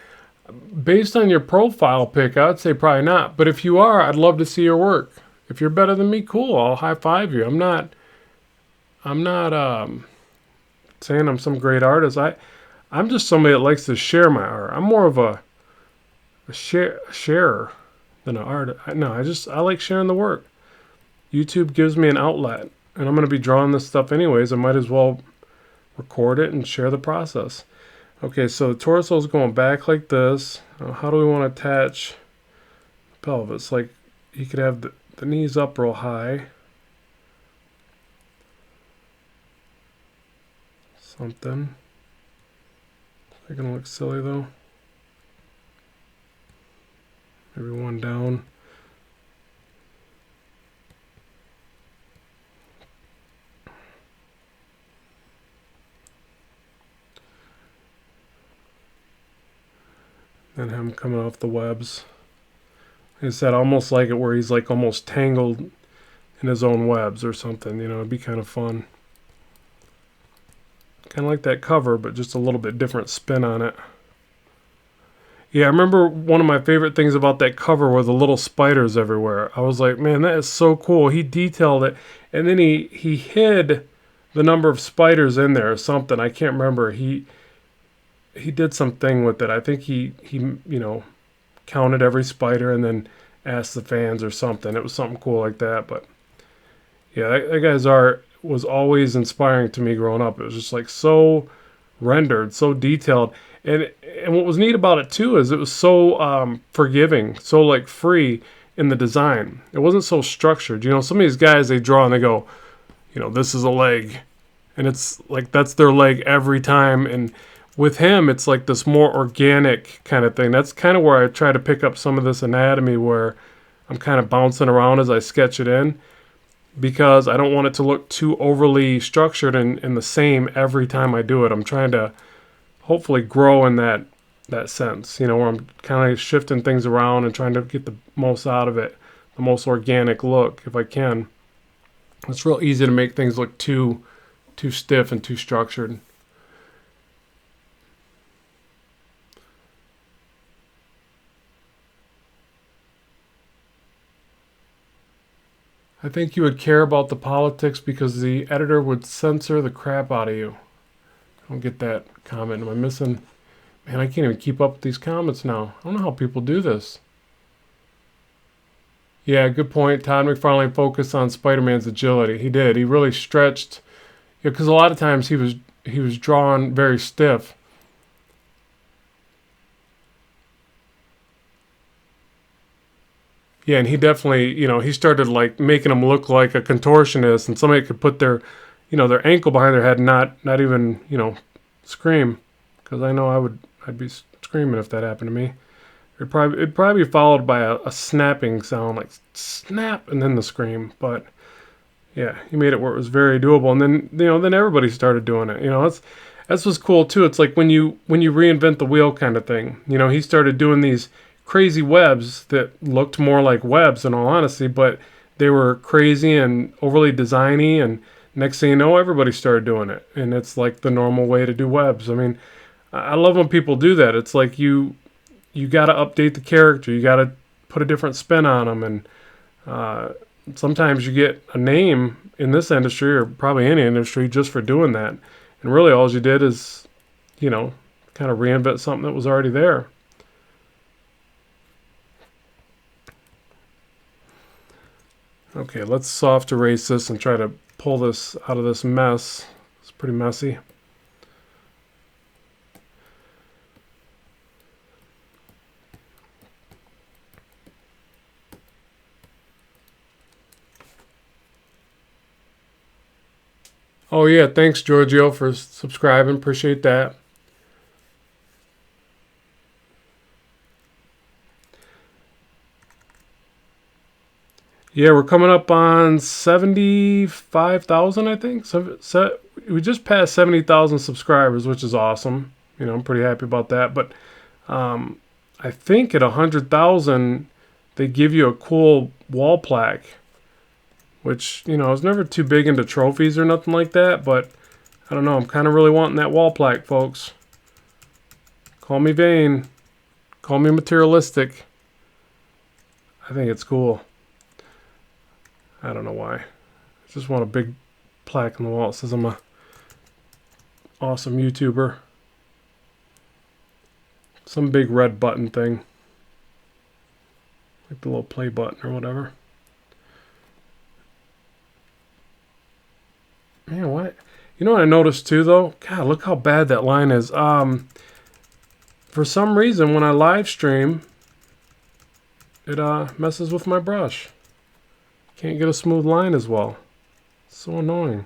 Based on your profile pic, I would say probably not. But if you are, I'd love to see your work. If you're better than me, cool. I'll high five you. I'm not saying I'm some great artist. I'm just somebody that likes to share my art. I'm more of a sharer than an artist. No, I like sharing the work. YouTube gives me an outlet, and I'm going to be drawing this stuff anyways. I might as well record it and share the process. Okay, so the torso is going back like this. How do we want to attach the pelvis? Like, you could have the knees up real high. Something. They're going to look silly, though. Maybe one down. Then him coming off the webs. Like I said, almost like it where he's like almost tangled in his own webs or something. You know, it'd be kind of fun. Kind of like that cover, but just a little bit different spin on it. Yeah, I remember one of my favorite things about that cover were the little spiders everywhere. I was like, man, that is so cool. He detailed it, and then he hid the number of spiders in there or something. I can't remember. He did something with it. I think he you know, counted every spider and then asked the fans or something. It was something cool like that. But yeah, that guy's art was always inspiring to me growing up. It was just like so rendered, so detailed. And what was neat about it too is it was so forgiving, so like free in the design. It wasn't so structured. You know, some of these guys, they draw and they go, you know, this is a leg. And it's like that's their leg every time. And with him, it's like this more organic kind of thing. That's kind of where I try to pick up some of this anatomy where I'm kind of bouncing around as I sketch it in, because I don't want it to look too overly structured and the same every time I do it. I'm trying to hopefully grow in that sense, you know, where I'm kind of shifting things around and trying to get the most out of it, the most organic look if I can. It's real easy to make things look too too stiff and too structured. I think you would care about the politics because the editor would censor the crap out of you. I don't get that comment. Am I missing? Man, I can't even keep up with these comments now. I don't know how people do this. Yeah, good point. Todd McFarlane focused on Spider-Man's agility. He did. He really stretched. Yeah, because a lot of times he was drawn very stiff. Yeah, and he definitely, he started like making him look like a contortionist, and somebody could put their, their ankle behind their head, and not even, scream, because I know I'd be screaming if that happened to me. It'd probably be followed by a snapping sound, like snap, and then the scream. But yeah, he made it where it was very doable, and then everybody started doing it. That's what's cool too. It's like when you reinvent the wheel kind of thing. He started doing these crazy webs that looked more like webs in all honesty, but they were crazy and overly designy, and next thing you know, everybody started doing it, and it's like the normal way to do webs. I mean, I love when people do that. It's like you got to update the character, you got to put a different spin on them, and sometimes you get a name in this industry, or probably any industry, just for doing that. And really all you did is, kind of reinvent something that was already there. Okay, let's soft erase this and try to pull this out of this mess. It's pretty messy. Oh yeah, thanks Giorgio for subscribing. Appreciate that. Yeah, we're coming up on 75,000, I think. So we just passed 70,000 subscribers, which is awesome. I'm pretty happy about that. But I think at 100,000, they give you a cool wall plaque, which, I was never too big into trophies or nothing like that. But I don't know. I'm kind of really wanting that wall plaque, folks. Call me vain. Call me materialistic. I think it's cool. I don't know why. I just want a big plaque on the wall that says I'm a awesome YouTuber. Some big red button thing. Like the little play button or whatever. Man, what? You know what I noticed too though? God, look how bad that line is. For some reason when I live stream, it messes with my brush. Can't get a smooth line as well. It's so annoying.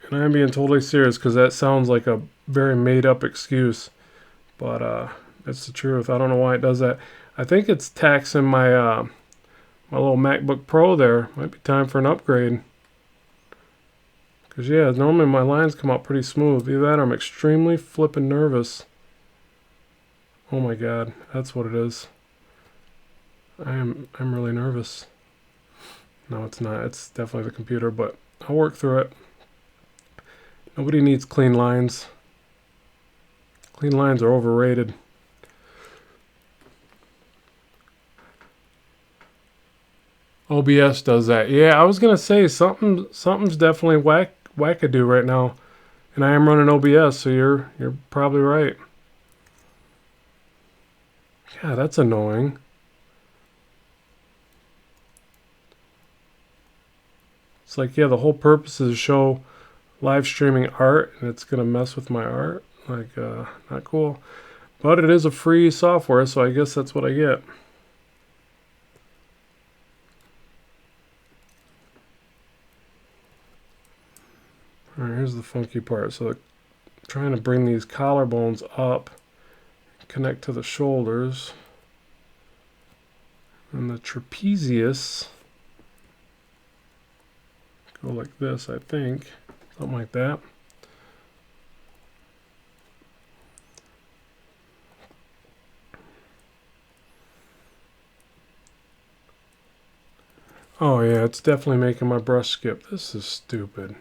And I'm being totally serious because that sounds like a very made up excuse. But it's the truth. I don't know why it does that. I think it's taxing my my little MacBook Pro there. Might be time for an upgrade. Because yeah, normally my lines come out pretty smooth. Either that or I'm extremely flippin' nervous. Oh my god, that's what it is. I'm really nervous. No, it's not. It's definitely the computer, but I'll work through it. Nobody needs clean lines. Clean lines are overrated. OBS does that. Yeah, I was gonna say something's definitely wackadoo right now, and I am running OBS, so you're probably right. Yeah, that's annoying. It's like, yeah, the whole purpose is to show live streaming art, and it's gonna mess with my art. Like, not cool. But it is a free software, so I guess that's what I get. Alright, here's the funky part. So trying to bring these collarbones up, connect to the shoulders, and the trapezius go like this, I think. Something like that. Oh yeah, it's definitely making my brush skip. This is stupid.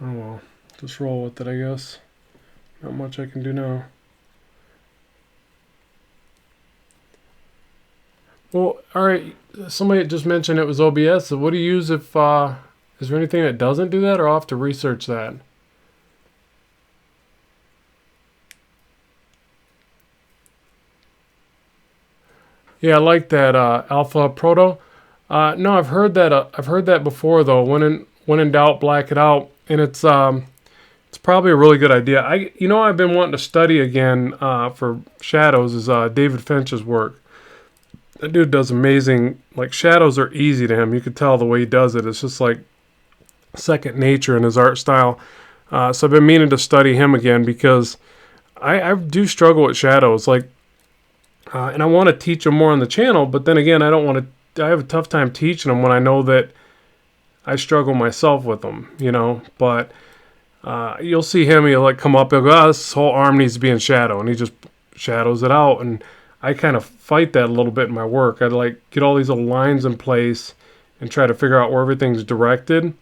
Oh well, just roll with it, I guess. Not much I can do now. Well, all right. Somebody just mentioned it was OBS. So what do you use if? Is there anything that doesn't do that, or I'll have to research that? Yeah, I like that Alpha Proto. No, I've heard that. I've heard that before though. When in doubt, black it out, and it's probably a really good idea. I've been wanting to study again for shadows is David Finch's work. That dude does amazing. Like shadows are easy to him. You could tell the way he does it. It's just like second nature in his art style. So I've been meaning to study him again because I do struggle with shadows. Like, and I want to teach him more on the channel, but then again, I don't want to. I have a tough time teaching him when I know that I struggle myself with them. But you'll see him. He'll like come up. He'll go, this whole arm needs to be in shadow, and he just shadows it out. And I kind of fight that a little bit in my work. I like get all these little lines in place and try to figure out where everything's directed.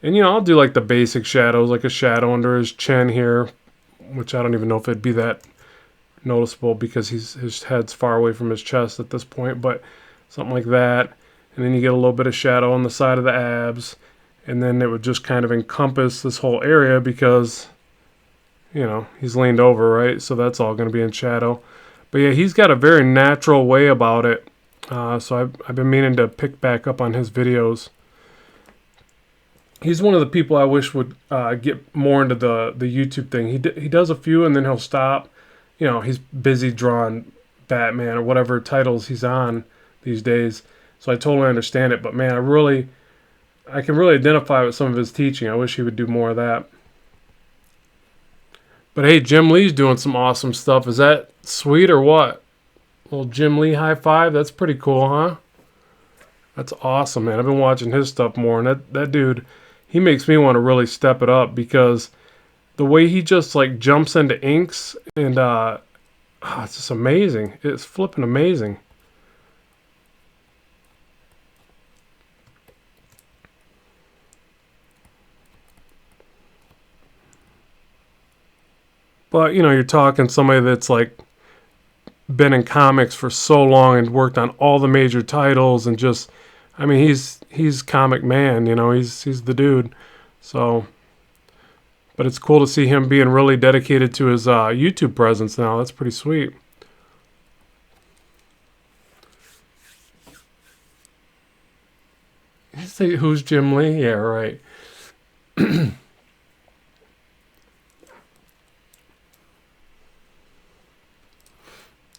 And I'll do like the basic shadows, like a shadow under his chin here, which I don't even know if it'd be that noticeable because his head's far away from his chest at this point, but something like that. And then you get a little bit of shadow on the side of the abs, and then it would just kind of encompass this whole area because he's leaned over, right? So that's all going to be in shadow. But yeah, he's got a very natural way about it. So I've been meaning to pick back up on his videos. He's one of the people I wish would get more into the YouTube thing. He does a few and then he'll stop. He's busy drawing Batman or whatever titles he's on these days. So I totally understand it. But man, I can really identify with some of his teaching. I wish he would do more of that. But hey, Jim Lee's doing some awesome stuff. Is that sweet or what? Little Jim Lee high five. That's pretty cool, huh? That's awesome, man. I've been watching his stuff more, and that dude, he makes me want to really step it up because the way he just like jumps into inks and it's just amazing. It's flipping amazing. But you're talking somebody that's like been in comics for so long and worked on all the major titles and just, I mean, he's comic man. He's the dude. So, but it's cool to see him being really dedicated to his YouTube presence now. That's pretty sweet. You say, who's Jim Lee? Yeah, right.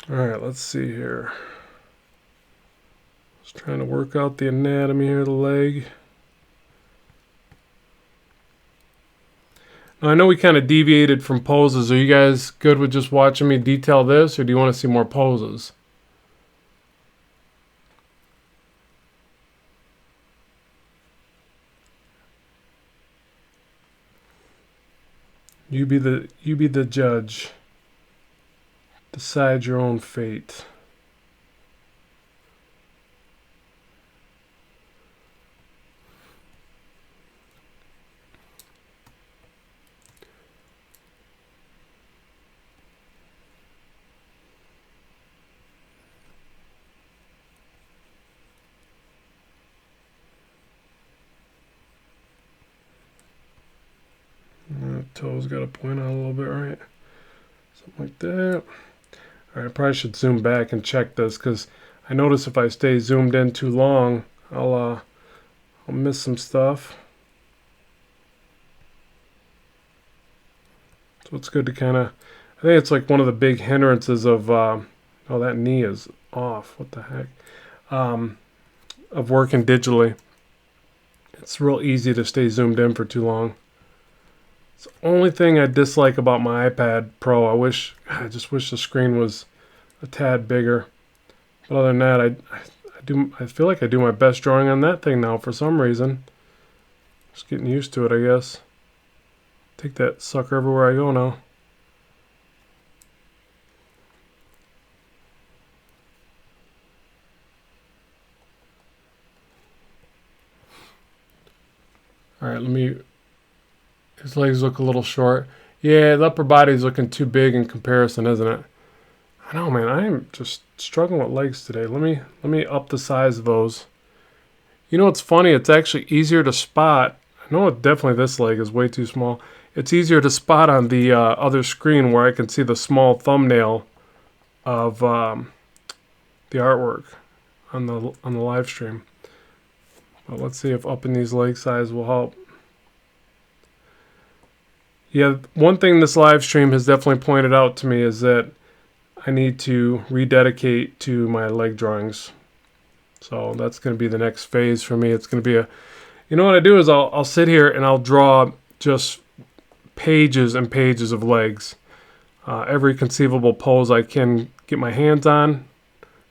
All right, let's see here. Just trying to work out the anatomy here of the leg. Now, I know we kind of deviated from poses. Are you guys good with just watching me detail this, or do you want to see more poses? You be the judge. Decide your own fate. Toes got to point out a little bit, right? Something like that. All right, I probably should zoom back and check this because I notice if I stay zoomed in too long, I'll miss some stuff. So it's good to kind of, I think it's like one of the big hindrances of, oh, that knee is off. What the heck? Of working digitally. It's real easy to stay zoomed in for too long. It's the only thing I dislike about my iPad Pro. I just wish the screen was a tad bigger. But other than that, I feel like I do my best drawing on that thing now for some reason. Just getting used to it, I guess. Take that sucker everywhere I go now. All right, his legs look a little short. Yeah, the upper body's looking too big in comparison, isn't it? I know, man. I am just struggling with legs today. Let me up the size of those. You know what's funny? It's actually easier to spot. I know definitely this leg is way too small. It's easier to spot on the other screen where I can see the small thumbnail of the artwork on the live stream. But let's see if upping these leg size will help. Yeah, one thing this live stream has definitely pointed out to me is that I need to rededicate to my leg drawings. So that's going to be the next phase for me. It's going to be you know what I do is I'll sit here and I'll draw just pages and pages of legs. Every conceivable pose I can get my hands on,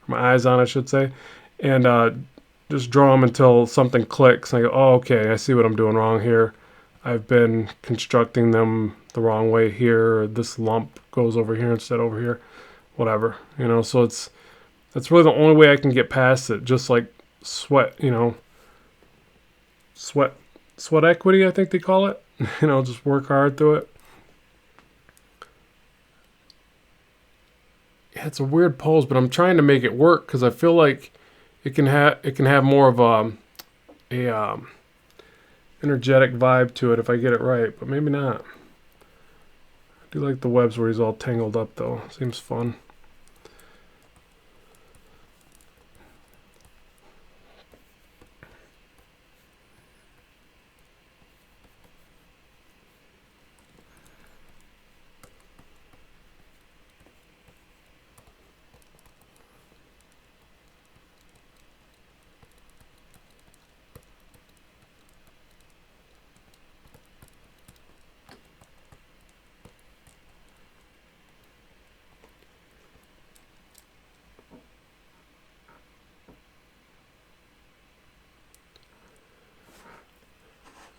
my eyes on, I should say, and just draw them until something clicks. And I go, oh, okay, I see what I'm doing wrong here. I've been constructing them the wrong way here, or this lump goes over here instead of over here, whatever, you know. So that's really the only way I can get past it. Just like sweat, you know, sweat equity, I think they call it. You know, just work hard through it. Yeah, it's a weird pose, but I'm trying to make it work because I feel like it can have more of a energetic vibe to it if I get it right, but maybe not. I do like the webs where he's all tangled up though. Seems fun.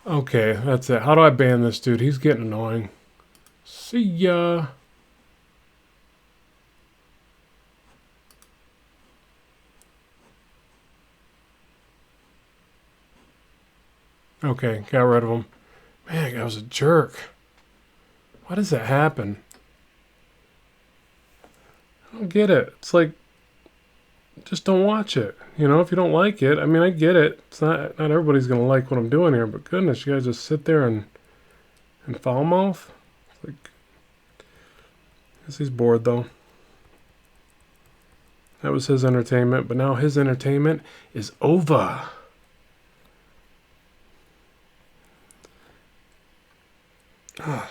Okay, that's it. How do I ban this dude? He's getting annoying. See ya. Okay, got rid of him. Man, that guy was a jerk. Why does that happen? I don't get it. It's like, just don't watch it. You know, if you don't like it, I mean, I get it. It's not everybody's gonna like what I'm doing here, but goodness, you guys just sit there and foul mouth. It's like, I guess he's bored though. That was his entertainment, but now his entertainment is over.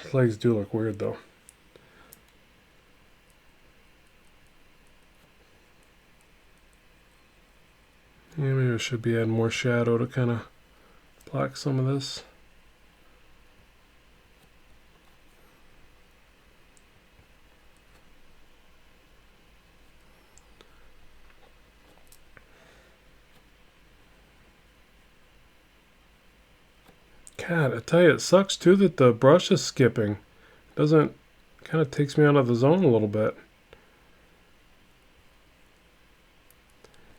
His legs do look weird though. Yeah, maybe I should be adding more shadow to kind of block some of this. God, I tell you, it sucks too that the brush is skipping. It doesn't, kind of takes me out of the zone a little bit.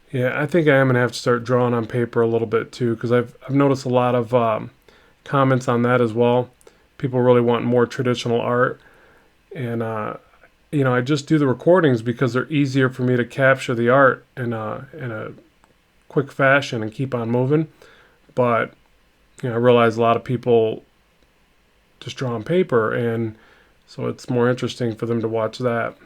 Yeah, I think I am gonna have to start drawing on paper a little bit too, because I've noticed a lot of comments on that as well. People really want more traditional art, and you know, I just do the recordings because they're easier for me to capture the art in a quick fashion and keep on moving. But you know, I realize a lot of people just draw on paper, and so it's more interesting for them to watch that.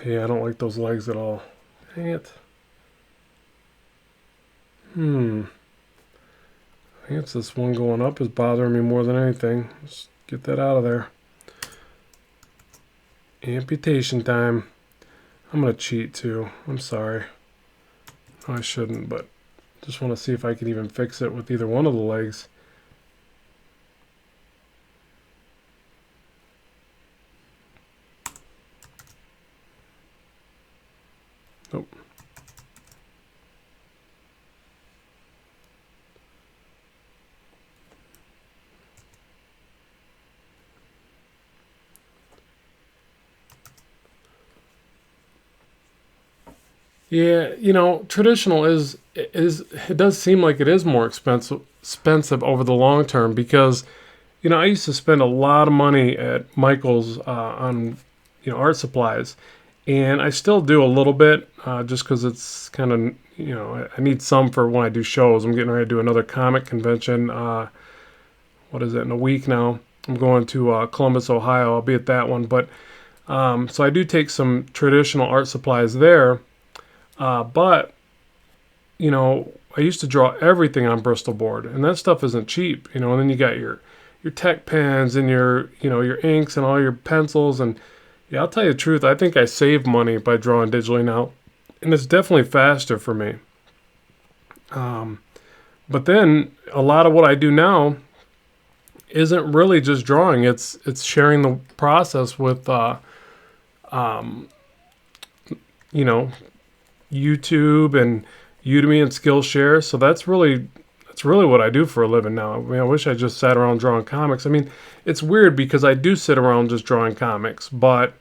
Yeah, I don't like those legs at all. Dang it. I think it's this one going up is bothering me more than anything. Let's get that out of there. Amputation time. I'm going to cheat too. I'm sorry. No, I shouldn't, but just want to see if I can even fix it with either one of the legs. Nope. Yeah, traditional is it does seem like it is more expensive over the long term because I used to spend a lot of money at Michael's on art supplies, and I still do a little bit just because it's kind of I need some for when I do shows. I'm getting ready to do another comic convention. What is it, in a week now? I'm going to Columbus, Ohio. I'll be at that one, but so I do take some traditional art supplies there. But I used to draw everything on Bristol board, and that stuff isn't cheap. And then you got your tech pens and your inks and all your pencils. And yeah, I'll tell you the truth, I think I save money by drawing digitally now, and it's definitely faster for me. But then a lot of what I do now isn't really just drawing; it's sharing the process with you know YouTube and Udemy and Skillshare. So that's really what I do for a living now. I mean, I wish I just sat around drawing comics. I mean, it's weird because I do sit around just drawing comics, but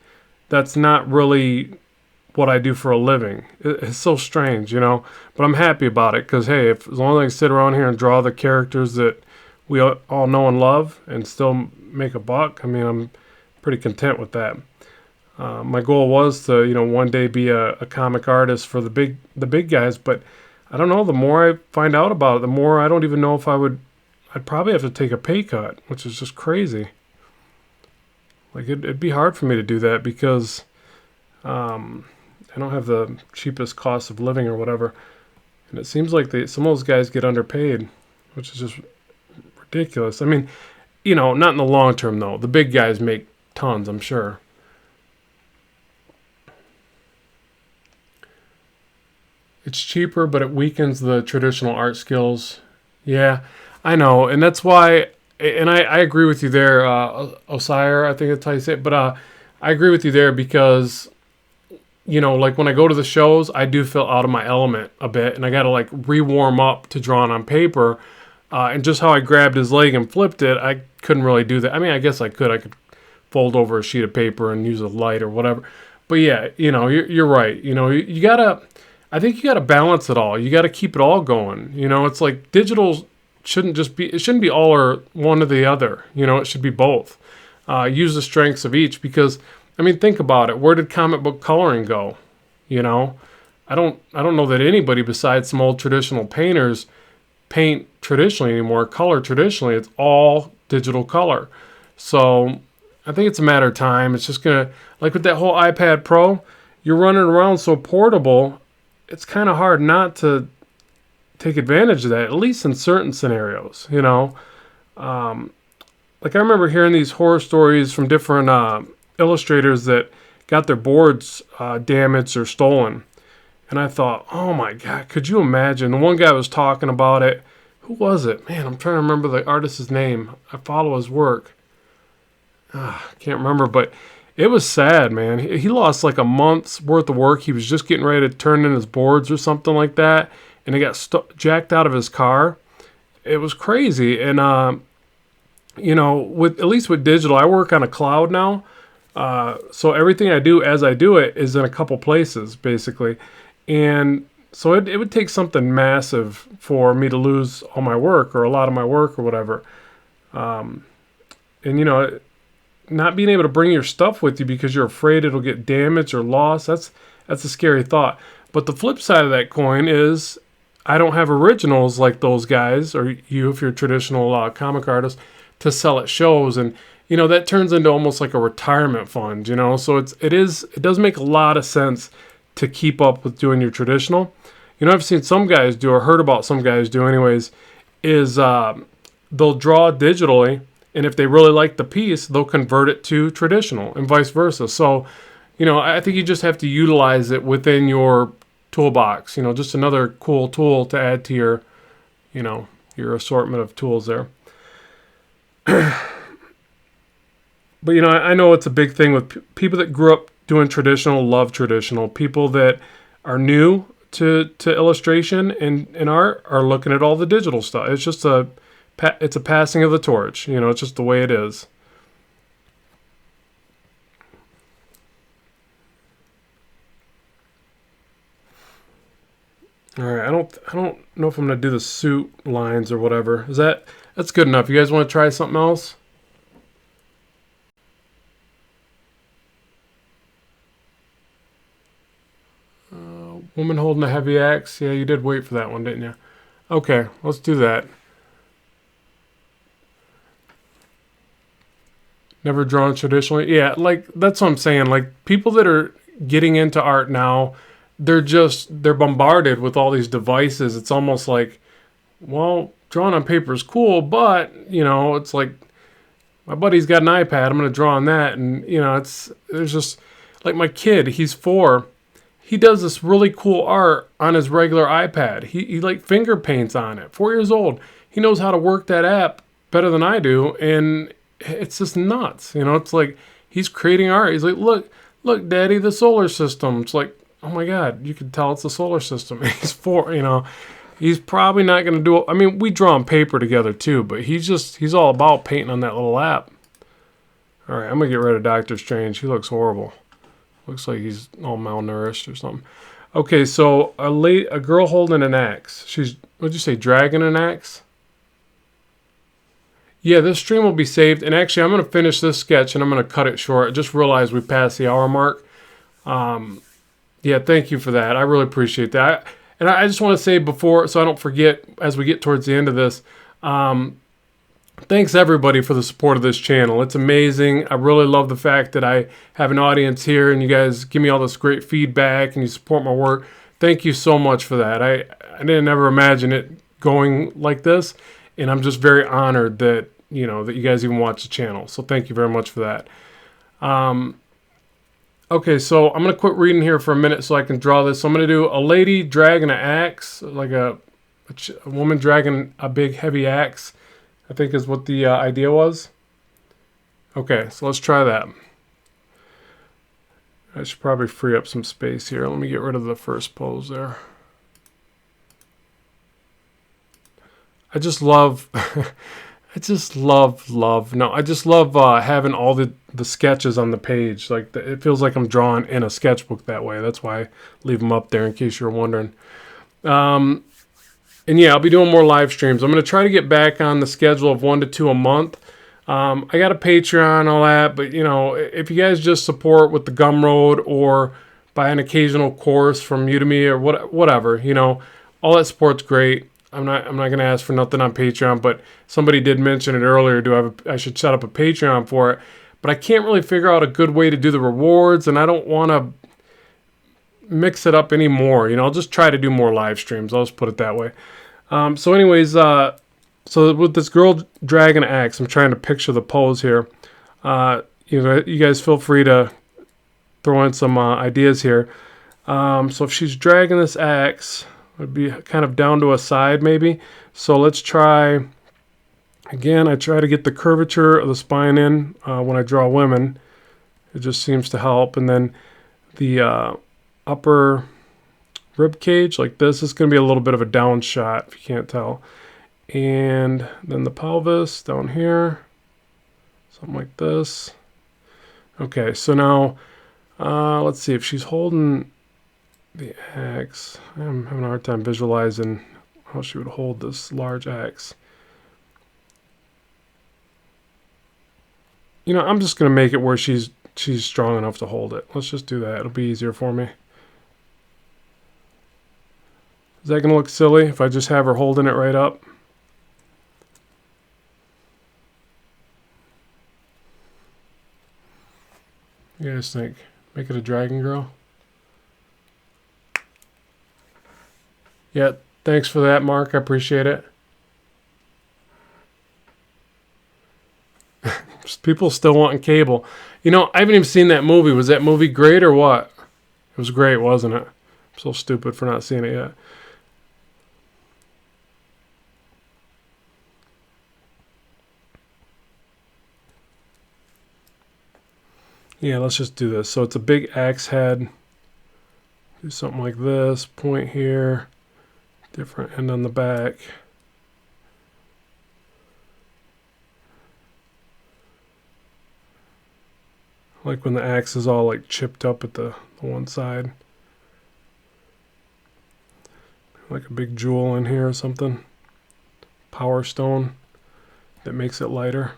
that's not really what I do for a living. It's so strange, But I'm happy about it because hey, if as long as I sit around here and draw the characters that we all know and love and still make a buck, I mean, I'm pretty content with that. My goal was to, one day be a comic artist for the big guys, but I don't know. The more I find out about it, the more I don't even know if I would. I'd probably have to take a pay cut, which is just crazy. Like it'd be hard for me to do that because I don't have the cheapest cost of living or whatever, and it seems like some of those guys get underpaid, which is just ridiculous. I mean, not in the long term though. The big guys make tons, I'm sure. It's cheaper, but it weakens the traditional art skills. Yeah, I know, and that's why. And I agree with you there, Osire. I think that's how you say it. But I agree with you there because like when I go to the shows, I do feel out of my element a bit, and I got to like re-warm up to drawing on paper. And just how I grabbed his leg and flipped it, I couldn't really do that. I mean, I guess I could. I could fold over a sheet of paper and use a light or whatever. But yeah, you're right. You gotta. I think you got to balance it all. You got to keep it all going. It's like digital it shouldn't be all or one or the other. It should be both. Use the strengths of each because, I mean, think about it. Where did comic book coloring go? I don't know that anybody besides some old traditional painters paint traditionally anymore, color traditionally. It's all digital color. So I think it's a matter of time. It's just going to, like with that whole iPad Pro, you're running around so portable, it's kind of hard not to take advantage of that, at least in certain scenarios, Like I remember hearing these horror stories from different illustrators that got their boards damaged or stolen. And I thought, oh my God, could you imagine? The one guy was talking about it. Who was it? Man, I'm trying to remember the artist's name. I follow his work. I can't remember, but it was sad, man. He lost like a month's worth of work. He was just getting ready to turn in his boards or something like that, and he got jacked out of his car. It was crazy. And with at least with digital, I work on a cloud now, so everything I do as I do it is in a couple places basically, and so it would take something massive for me to lose all my work or a lot of my work or whatever. And not being able to bring your stuff with you because you're afraid it'll get damaged or lost, that's a scary thought. But the flip side of that coin is I don't have originals like those guys or you if you're a traditional comic artist to sell at shows, and that turns into almost like a retirement fund, so it does make a lot of sense to keep up with doing your traditional. I've seen some guys do, or heard about some guys do anyways, is they'll draw digitally, and if they really like the piece, they'll convert it to traditional and vice versa. So, I think you just have to utilize it within your toolbox, just another cool tool to add to your assortment of tools there. But, I know it's a big thing with people that grew up doing traditional, love traditional. People that are new to illustration and art are looking at all the digital stuff. It's just it's a passing of the torch. It's just the way it is. All right, I don't know if I'm gonna do the suit lines or whatever. That's good enough? You guys want to try something else? Woman holding a heavy axe. Yeah, you did wait for that one, didn't you? Okay, let's do that. Never drawn traditionally. Yeah, like that's what I'm saying. Like people that are getting into art now, they're bombarded with all these devices. It's almost like, well, drawing on paper is cool, but it's like my buddy's got an iPad. I'm gonna draw on that, and there's just like my kid. He's 4. He does this really cool art on his regular iPad. He like finger paints on it. 4 years old. He knows how to work that app better than I do, and it's just nuts. It's like he's creating art. He's like, look, Daddy, the solar system. It's like, oh my God, you can tell it's the solar system. He's 4. He's probably not going to do it. I mean, we draw on paper together too, but he's all about painting on that little app. All right, I'm going to get rid of Doctor Strange. He looks horrible. Looks like he's all malnourished or something. Okay, so a girl holding an axe. What'd you say, dragging an axe? Yeah, this stream will be saved. And actually, I'm going to finish this sketch and I'm going to cut it short. I just realized we passed the hour mark. Yeah, thank you for that. I really appreciate that. And I just want to say before, so I don't forget as we get towards the end of this, thanks everybody for the support of this channel. It's amazing. I really love the fact that I have an audience here and you guys give me all this great feedback and you support my work. Thank you so much for that. I didn't ever imagine it going like this, and I'm just very honored that that you guys even watch the channel. So thank you very much for that. Okay, so I'm going to quit reading here for a minute so I can draw this. So I'm going to do a lady dragging an axe, like a woman dragging a big heavy axe, I think is what the idea was. Okay, so let's try that. I should probably free up some space here. Let me get rid of the first pose there. I just love... I just love having all the sketches on the page. Like it feels like I'm drawing in a sketchbook that way. That's why I leave them up there in case you're wondering. And yeah, I'll be doing more live streams. I'm going to try to get back on the schedule of 1 to 2 a month. I got a Patreon, all that, but if you guys just support with the Gumroad or buy an occasional course from Udemy or whatever, all that support's great. I'm not going to ask for nothing on Patreon, but somebody did mention it earlier. I should set up a Patreon for it, but I can't really figure out a good way to do the rewards, and I don't want to mix it up anymore. I'll just try to do more live streams. I'll just put it that way. So anyways, so with this girl dragging an axe, I'm trying to picture the pose here. You guys feel free to throw in some ideas here. So if she's dragging this axe, would be kind of down to a side maybe. So let's try, again, I try to get the curvature of the spine in when I draw women. It just seems to help. And then the upper rib cage like this is going to be a little bit of a down shot if you can't tell. And then the pelvis down here, something like this. Okay, so now let's see if she's holding the axe. I'm having a hard time visualizing how she would hold this large axe. I'm just going to make it where she's strong enough to hold it. Let's just do that. It'll be easier for me. Is that going to look silly if I just have her holding it right up? You guys think? Make it a dragon girl? Yeah, thanks for that, Mark. I appreciate it. People still wanting cable. I haven't even seen that movie. Was that movie great or what? It was great, wasn't it? I'm so stupid for not seeing it yet. Yeah, let's just do this. So it's a big axe head. Do something like this. Point here. Different end on the back. Like when the axe is all like chipped up at the one side. like a big jewel in here or something. Power stone that makes it lighter.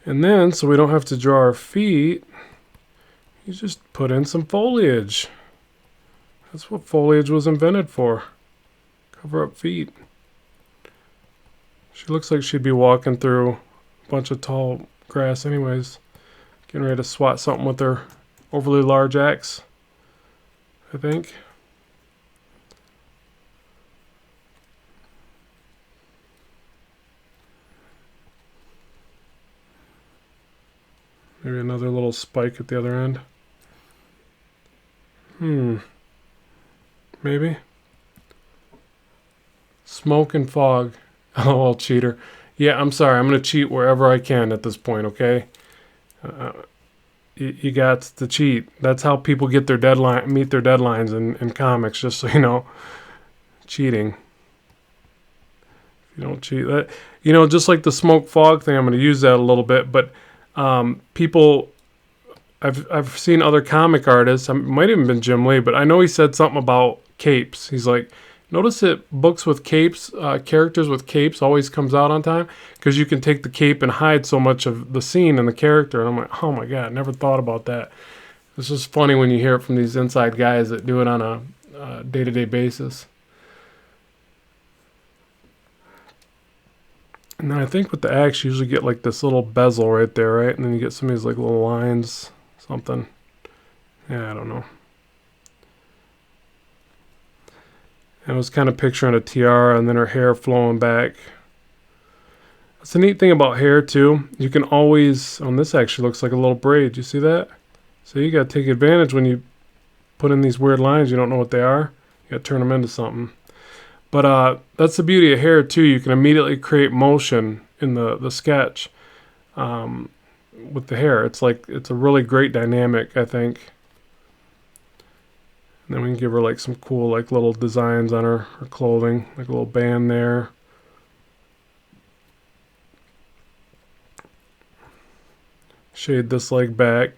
And then, so we don't have to draw our feet, you just put in some foliage. That's what foliage was invented for. Cover up feet. She looks like she'd be walking through a bunch of tall grass anyways. Getting ready to swat something with her overly large axe, I think. Maybe another little spike at the other end. Maybe. Smoke and fog. LOL, cheater. Yeah, I'm sorry. I'm going to cheat wherever I can at this point, okay? You got to cheat. That's how people get their meet their deadlines in comics, just so you know. Cheating. If you don't cheat. Just like the smoke fog thing, I'm going to use that a little bit, but people, I've seen other comic artists, it might have even been Jim Lee, but I know he said something about capes. He's like, notice that books with capes, characters with capes always comes out on time, because you can take the cape and hide so much of the scene and the character. And I'm like, oh my God, never thought about that. It's just funny when you hear it from these inside guys that do it on a day-to-day basis. And then I think with the axe, you usually get like this little bezel right there, right? And then you get some of these like little lines, something. Yeah, I don't know. I was kind of picturing a tiara and then her hair flowing back. That's the neat thing about hair too. You can always, this actually looks like a little braid. You see that? So you got to take advantage when you put in these weird lines. You don't know what they are. You got to turn them into something. But that's the beauty of hair too. You can immediately create motion in the sketch with the hair. It's a really great dynamic, I think. And then we can give her like some cool like little designs on her clothing, like a little band there. Shade this leg back.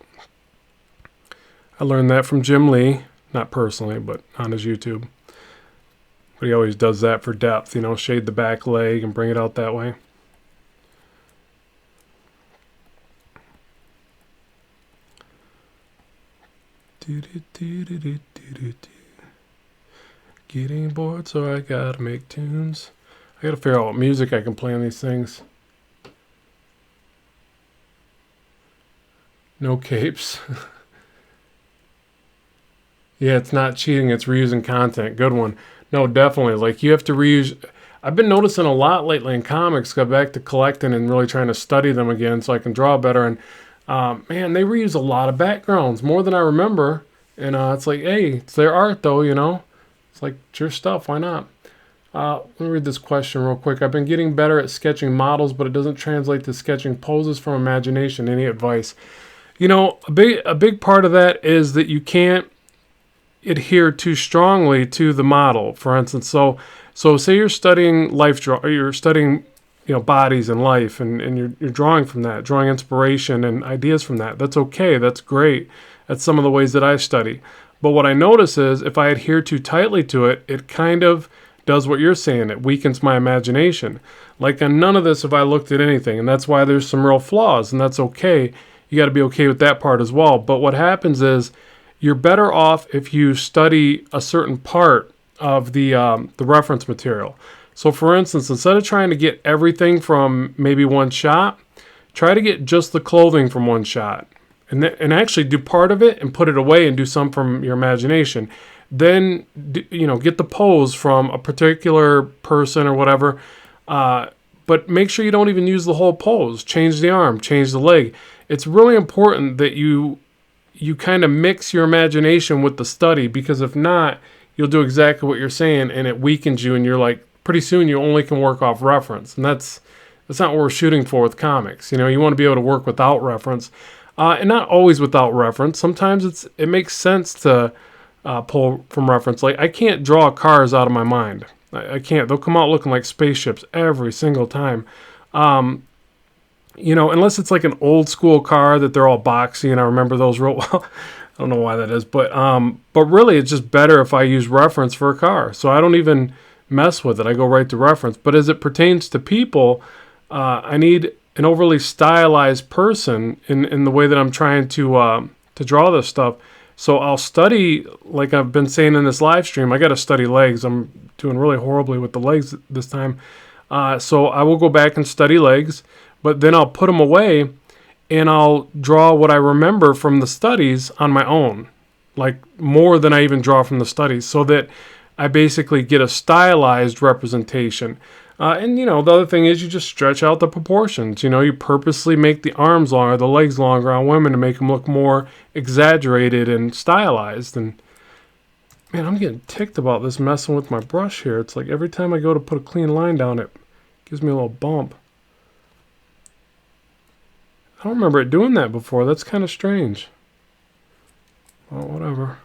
I learned that from Jim Lee, not personally, but on his YouTube. But he always does that for depth, shade the back leg and bring it out that way. Getting bored, so I gotta make tunes. I gotta figure out what music I can play on these things. No capes. Yeah, it's not cheating, it's reusing content. Good one. No, definitely. Like, you have to reuse. I've been noticing a lot lately in comics. Got back to collecting and really trying to study them again so I can draw better. And man, they reuse a lot of backgrounds, more than I remember. And it's like, hey, it's their art though, It's like, it's your stuff. Why not? Let me read this question real quick. I've been getting better at sketching models, but it doesn't translate to sketching poses from imagination. Any advice? A big part of that is that you can't adhere too strongly to the model. For instance, so say you're studying you're studying bodies and life, and you're drawing from that, drawing inspiration and ideas from that. That's okay. That's great. That's some of the ways that I study. But what I notice is if I adhere too tightly to it, it kind of does what you're saying. It weakens my imagination. Like, on none of this have I looked at anything, and that's why there's some real flaws, and that's okay. You got to be okay with that part as well. But what happens is you're better off if you study a certain part of the reference material. So for instance, instead of trying to get everything from maybe one shot, try to get just the clothing from one shot. And actually do part of it and put it away and do some from your imagination. Then, get the pose from a particular person or whatever. But make sure you don't even use the whole pose. Change the arm, change the leg. It's really important that you kind of mix your imagination with the study, because if not, you'll do exactly what you're saying and it weakens you and you're like pretty soon you only can work off reference, and that's not what we're shooting for with comics. You want to be able to work without reference, and not always without reference. Sometimes it makes sense to pull from reference. Like, I can't draw cars out of my mind. I can't. They'll come out looking like spaceships every single time. Unless it's like an old school car that they're all boxy, and I remember those real well. I don't know why that is, but really it's just better if I use reference for a car. So I don't even mess with it. I go right to reference. But as it pertains to people, I need an overly stylized person in the way that I'm trying to draw this stuff. So I'll study, like I've been saying in this live stream, I got to study legs. I'm doing really horribly with the legs this time. So I will go back and study legs, but then I'll put them away and I'll draw what I remember from the studies on my own, like more than I even draw from the studies, so that I basically get a stylized representation. And the other thing is you just stretch out the proportions. You purposely make the arms longer, the legs longer on women to make them look more exaggerated and stylized. And man, I'm getting ticked about this messing with my brush here. It's like every time I go to put a clean line down, it gives me a little bump. I don't remember it doing that before. That's kind of strange. Well, whatever.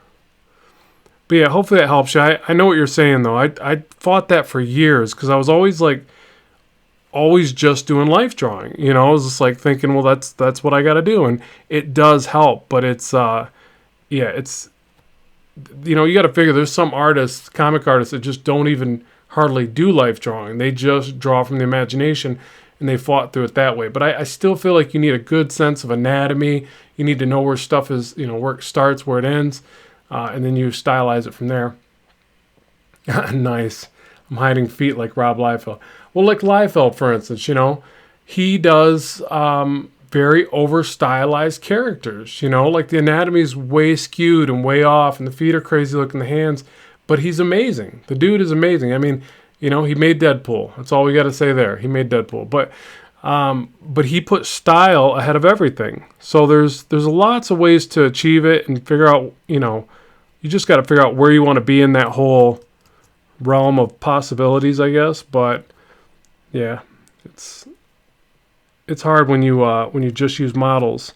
But yeah, hopefully that helps you. I know what you're saying, though. I fought that for years because I was always just doing life drawing. I was just like thinking, well, that's what I got to do, and it does help. But it's you got to figure there's some artists, comic artists, that just don't even hardly do life drawing. They just draw from the imagination, and they fought through it that way. But I still feel like you need a good sense of anatomy. You need to know where stuff is, where it starts, where it ends. And then you stylize it from there. Nice. I'm hiding feet like Rob Liefeld. Well, like Liefeld, for instance, he does very over-stylized characters. Like the anatomy is way skewed and way off, and the feet are crazy looking, the hands. But he's amazing. The dude is amazing. I mean, he made Deadpool. That's all we got to say there. He made Deadpool. But he put style ahead of everything. So there's lots of ways to achieve it and figure out, you just got to figure out where you want to be in that whole realm of possibilities, I guess. But yeah, it's hard when you just use models.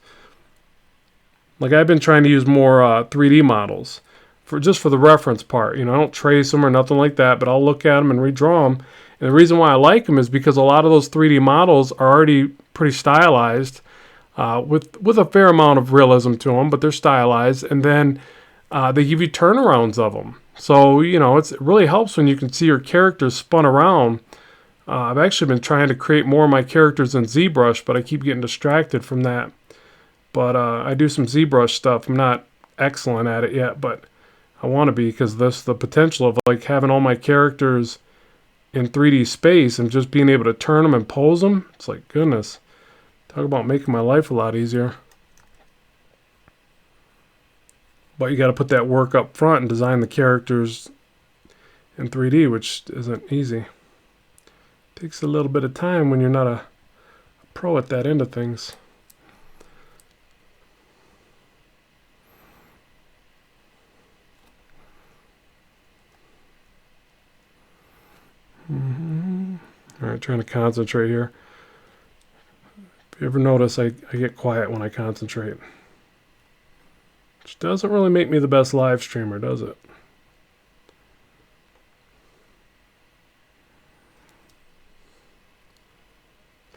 Like I've been trying to use more 3D models for the reference part. I don't trace them or nothing like that, but I'll look at them and redraw them. And the reason why I like them is because a lot of those 3D models are already pretty stylized, with a fair amount of realism to them, but they're stylized. And then they give you turnarounds of them. So, it really helps when you can see your characters spun around. I've actually been trying to create more of my characters in ZBrush, but I keep getting distracted from that. But I do some ZBrush stuff. I'm not excellent at it yet, but I want to be, because the potential of like having all my characters in 3D space and just being able to turn them and pose them. It's like, goodness, talk about making my life a lot easier. But you got to put that work up front and design the characters in 3D, which isn't easy. Takes a little bit of time when you're not a pro at that end of things. All right, trying to concentrate here. If you ever notice, I get quiet when I concentrate. Which doesn't really make me the best live streamer, does it?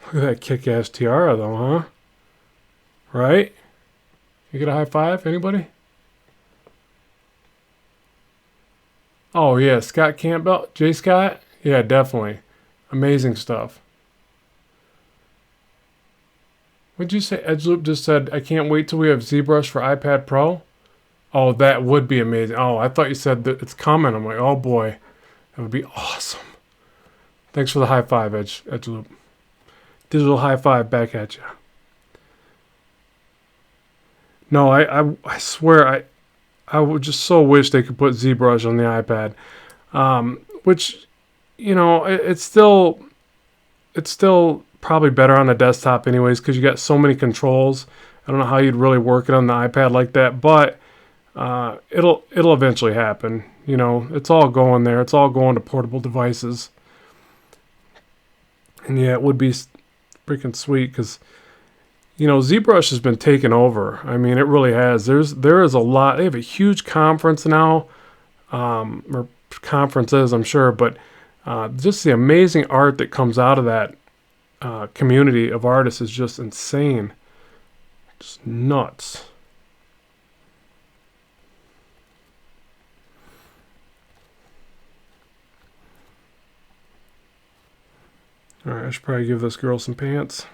Look at that kick-ass tiara, though, huh? Right? You get a high five? Anybody? Oh, yeah, Scott Campbell. J. Scott? Yeah, definitely. Amazing stuff. What'd you say? Edgeloop just said, I can't wait till we have ZBrush for iPad Pro. Oh, that would be amazing. Oh, I thought you said that it's coming. I'm like, oh boy, that would be awesome. Thanks for the high five, Edgeloop. Digital high five back at you. No, I swear, I would just so wish they could put ZBrush on the iPad. Which, it's still probably better on a desktop anyways, because you got so many controls. I don't know how you'd really work it on the iPad like that, but it'll eventually happen. It's all going there. It's all going to portable devices. And yeah, it would be freaking sweet because, you know, ZBrush has been taken over. I mean, it really has. There is a lot. They have a huge conference now, or conferences, I'm sure, but just the amazing art that comes out of that community of artists is just insane. Just nuts. All right, I should probably give this girl some pants.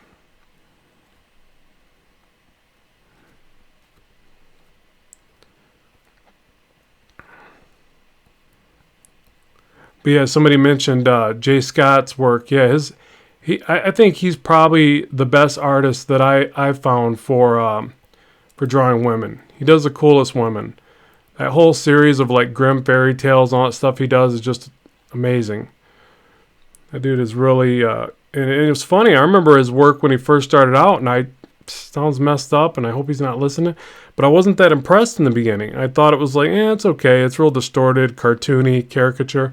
But yeah, somebody mentioned Jay Scott's work. Yeah, I think he's probably the best artist that I've found for drawing women. He does the coolest women. That whole series of like Grimm fairy tales and all that stuff he does is just amazing. That dude is really, and it was funny. I remember his work when he first started out, and sounds messed up, and I hope he's not listening. But I wasn't that impressed in the beginning. I thought it was like, it's okay. It's real distorted, cartoony, caricature.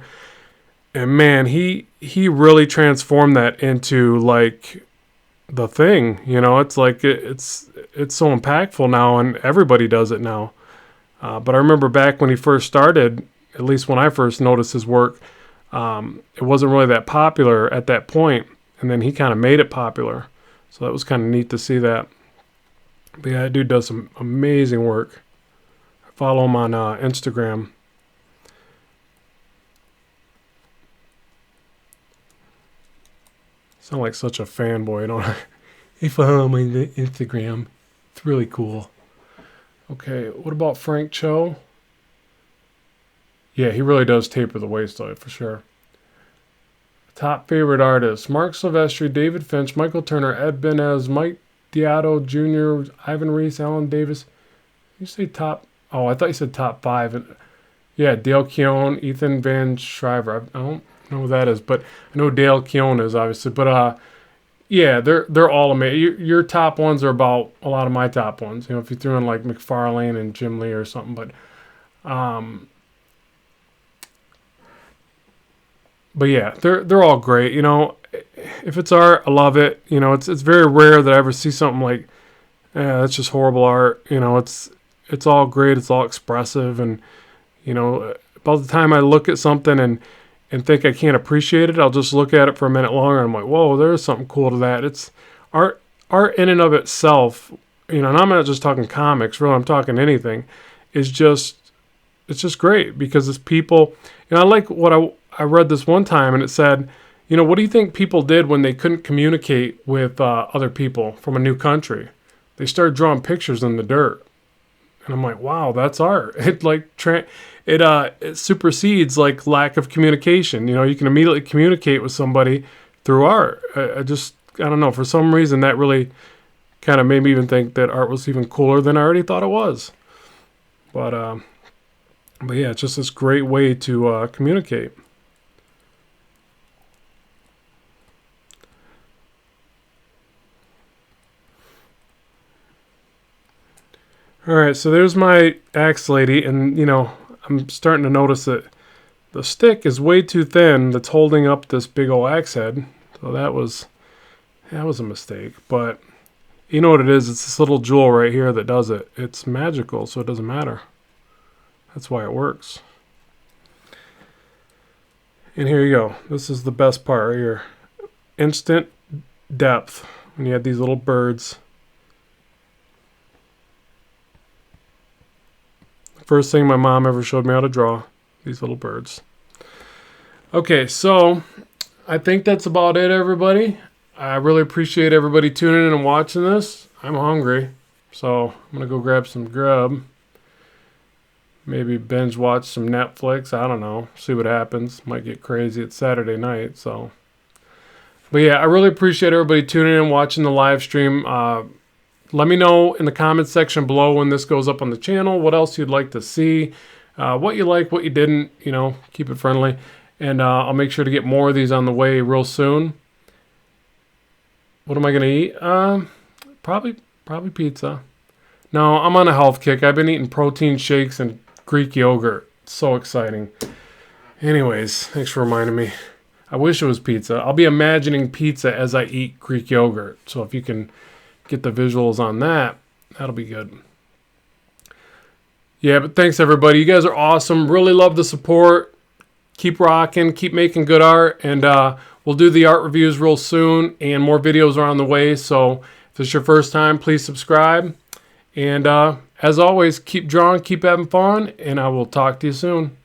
And man, he really transformed that into like the thing. You know, it's like it's so impactful now, and everybody does it now. But I remember back when he first started, at least when I first noticed his work, it wasn't really that popular at that point, and then he kind of made it popular. So that was kind of neat to see that. But yeah, that dude does some amazing work. I follow him on Instagram. Sound like such a fanboy, don't I? Hey, follow my Instagram. It's really cool. Okay, what about Frank Cho? Yeah, he really does taper the waist though, for sure. Top favorite artists: Mark Silvestri, David Finch, Michael Turner, Ed Benez, Mike Deodato Jr., Ivan Reese, Alan Davis. You say top? Oh, I thought you said top 5. Yeah, Dale Keown, Ethan Van Shriver. I don't know who that is, but I know Dale Keown is obviously. But yeah, they're all amazing. Your top ones are about a lot of my top ones. You know, if you threw in like McFarlane and Jim Lee or something, but yeah, they're all great. You know, if it's art, I love it. You know, it's very rare that I ever see something like, that's just horrible art. You know, it's all great. It's all expressive, and you know, by the time I look at something and think I can't appreciate it, I'll just look at it for a minute longer. And I'm like, whoa, there's something cool to that. It's art in and of itself. You know, and I'm not just talking comics. Really, I'm talking anything. It's just great because it's people. You know, I like what I read this one time, and it said, you know, what do you think people did when they couldn't communicate with other people from a new country? They started drawing pictures in the dirt. And I'm like, wow, that's art. It like it supersedes like lack of communication. You know, you can immediately communicate with somebody through art. I don't know, for some reason that really kind of made me even think that art was even cooler than I already thought it was. But yeah, it's just this great way to communicate. All right, so there's my axe lady, and you know, I'm starting to notice that the stick is way too thin that's holding up this big old axe head. So that was a mistake. But you know what it is? It's this little jewel right here that does it. It's magical, so it doesn't matter. That's why it works. And here you go. This is the best part right here. Instant depth. When you have these little birds. First thing my mom ever showed me how to draw, these little birds. Okay, so I think that's about it, everybody. I really appreciate everybody tuning in and watching this. I'm hungry, so I'm going to go grab some grub. Maybe binge watch some Netflix. I don't know. See what happens. Might get crazy. It's Saturday night, so. But yeah, I really appreciate everybody tuning in and watching the live stream. Let me know in the comments section below when this goes up on the channel, what else you'd like to see, what you like, what you didn't, you know, keep it friendly. And I'll make sure to get more of these on the way real soon. What am I going to eat? Probably pizza. No, I'm on a health kick. I've been eating protein shakes and Greek yogurt. It's so exciting. Anyways, thanks for reminding me. I wish it was pizza. I'll be imagining pizza as I eat Greek yogurt. So if you can get the visuals on that, that'll be good. Yeah, but thanks everybody. You guys are awesome. Really love the support. Keep rocking. Keep making good art. And we'll do the art reviews real soon. And more videos are on the way. So if this is your first time, please subscribe. And as always, keep drawing, keep having fun. And I will talk to you soon.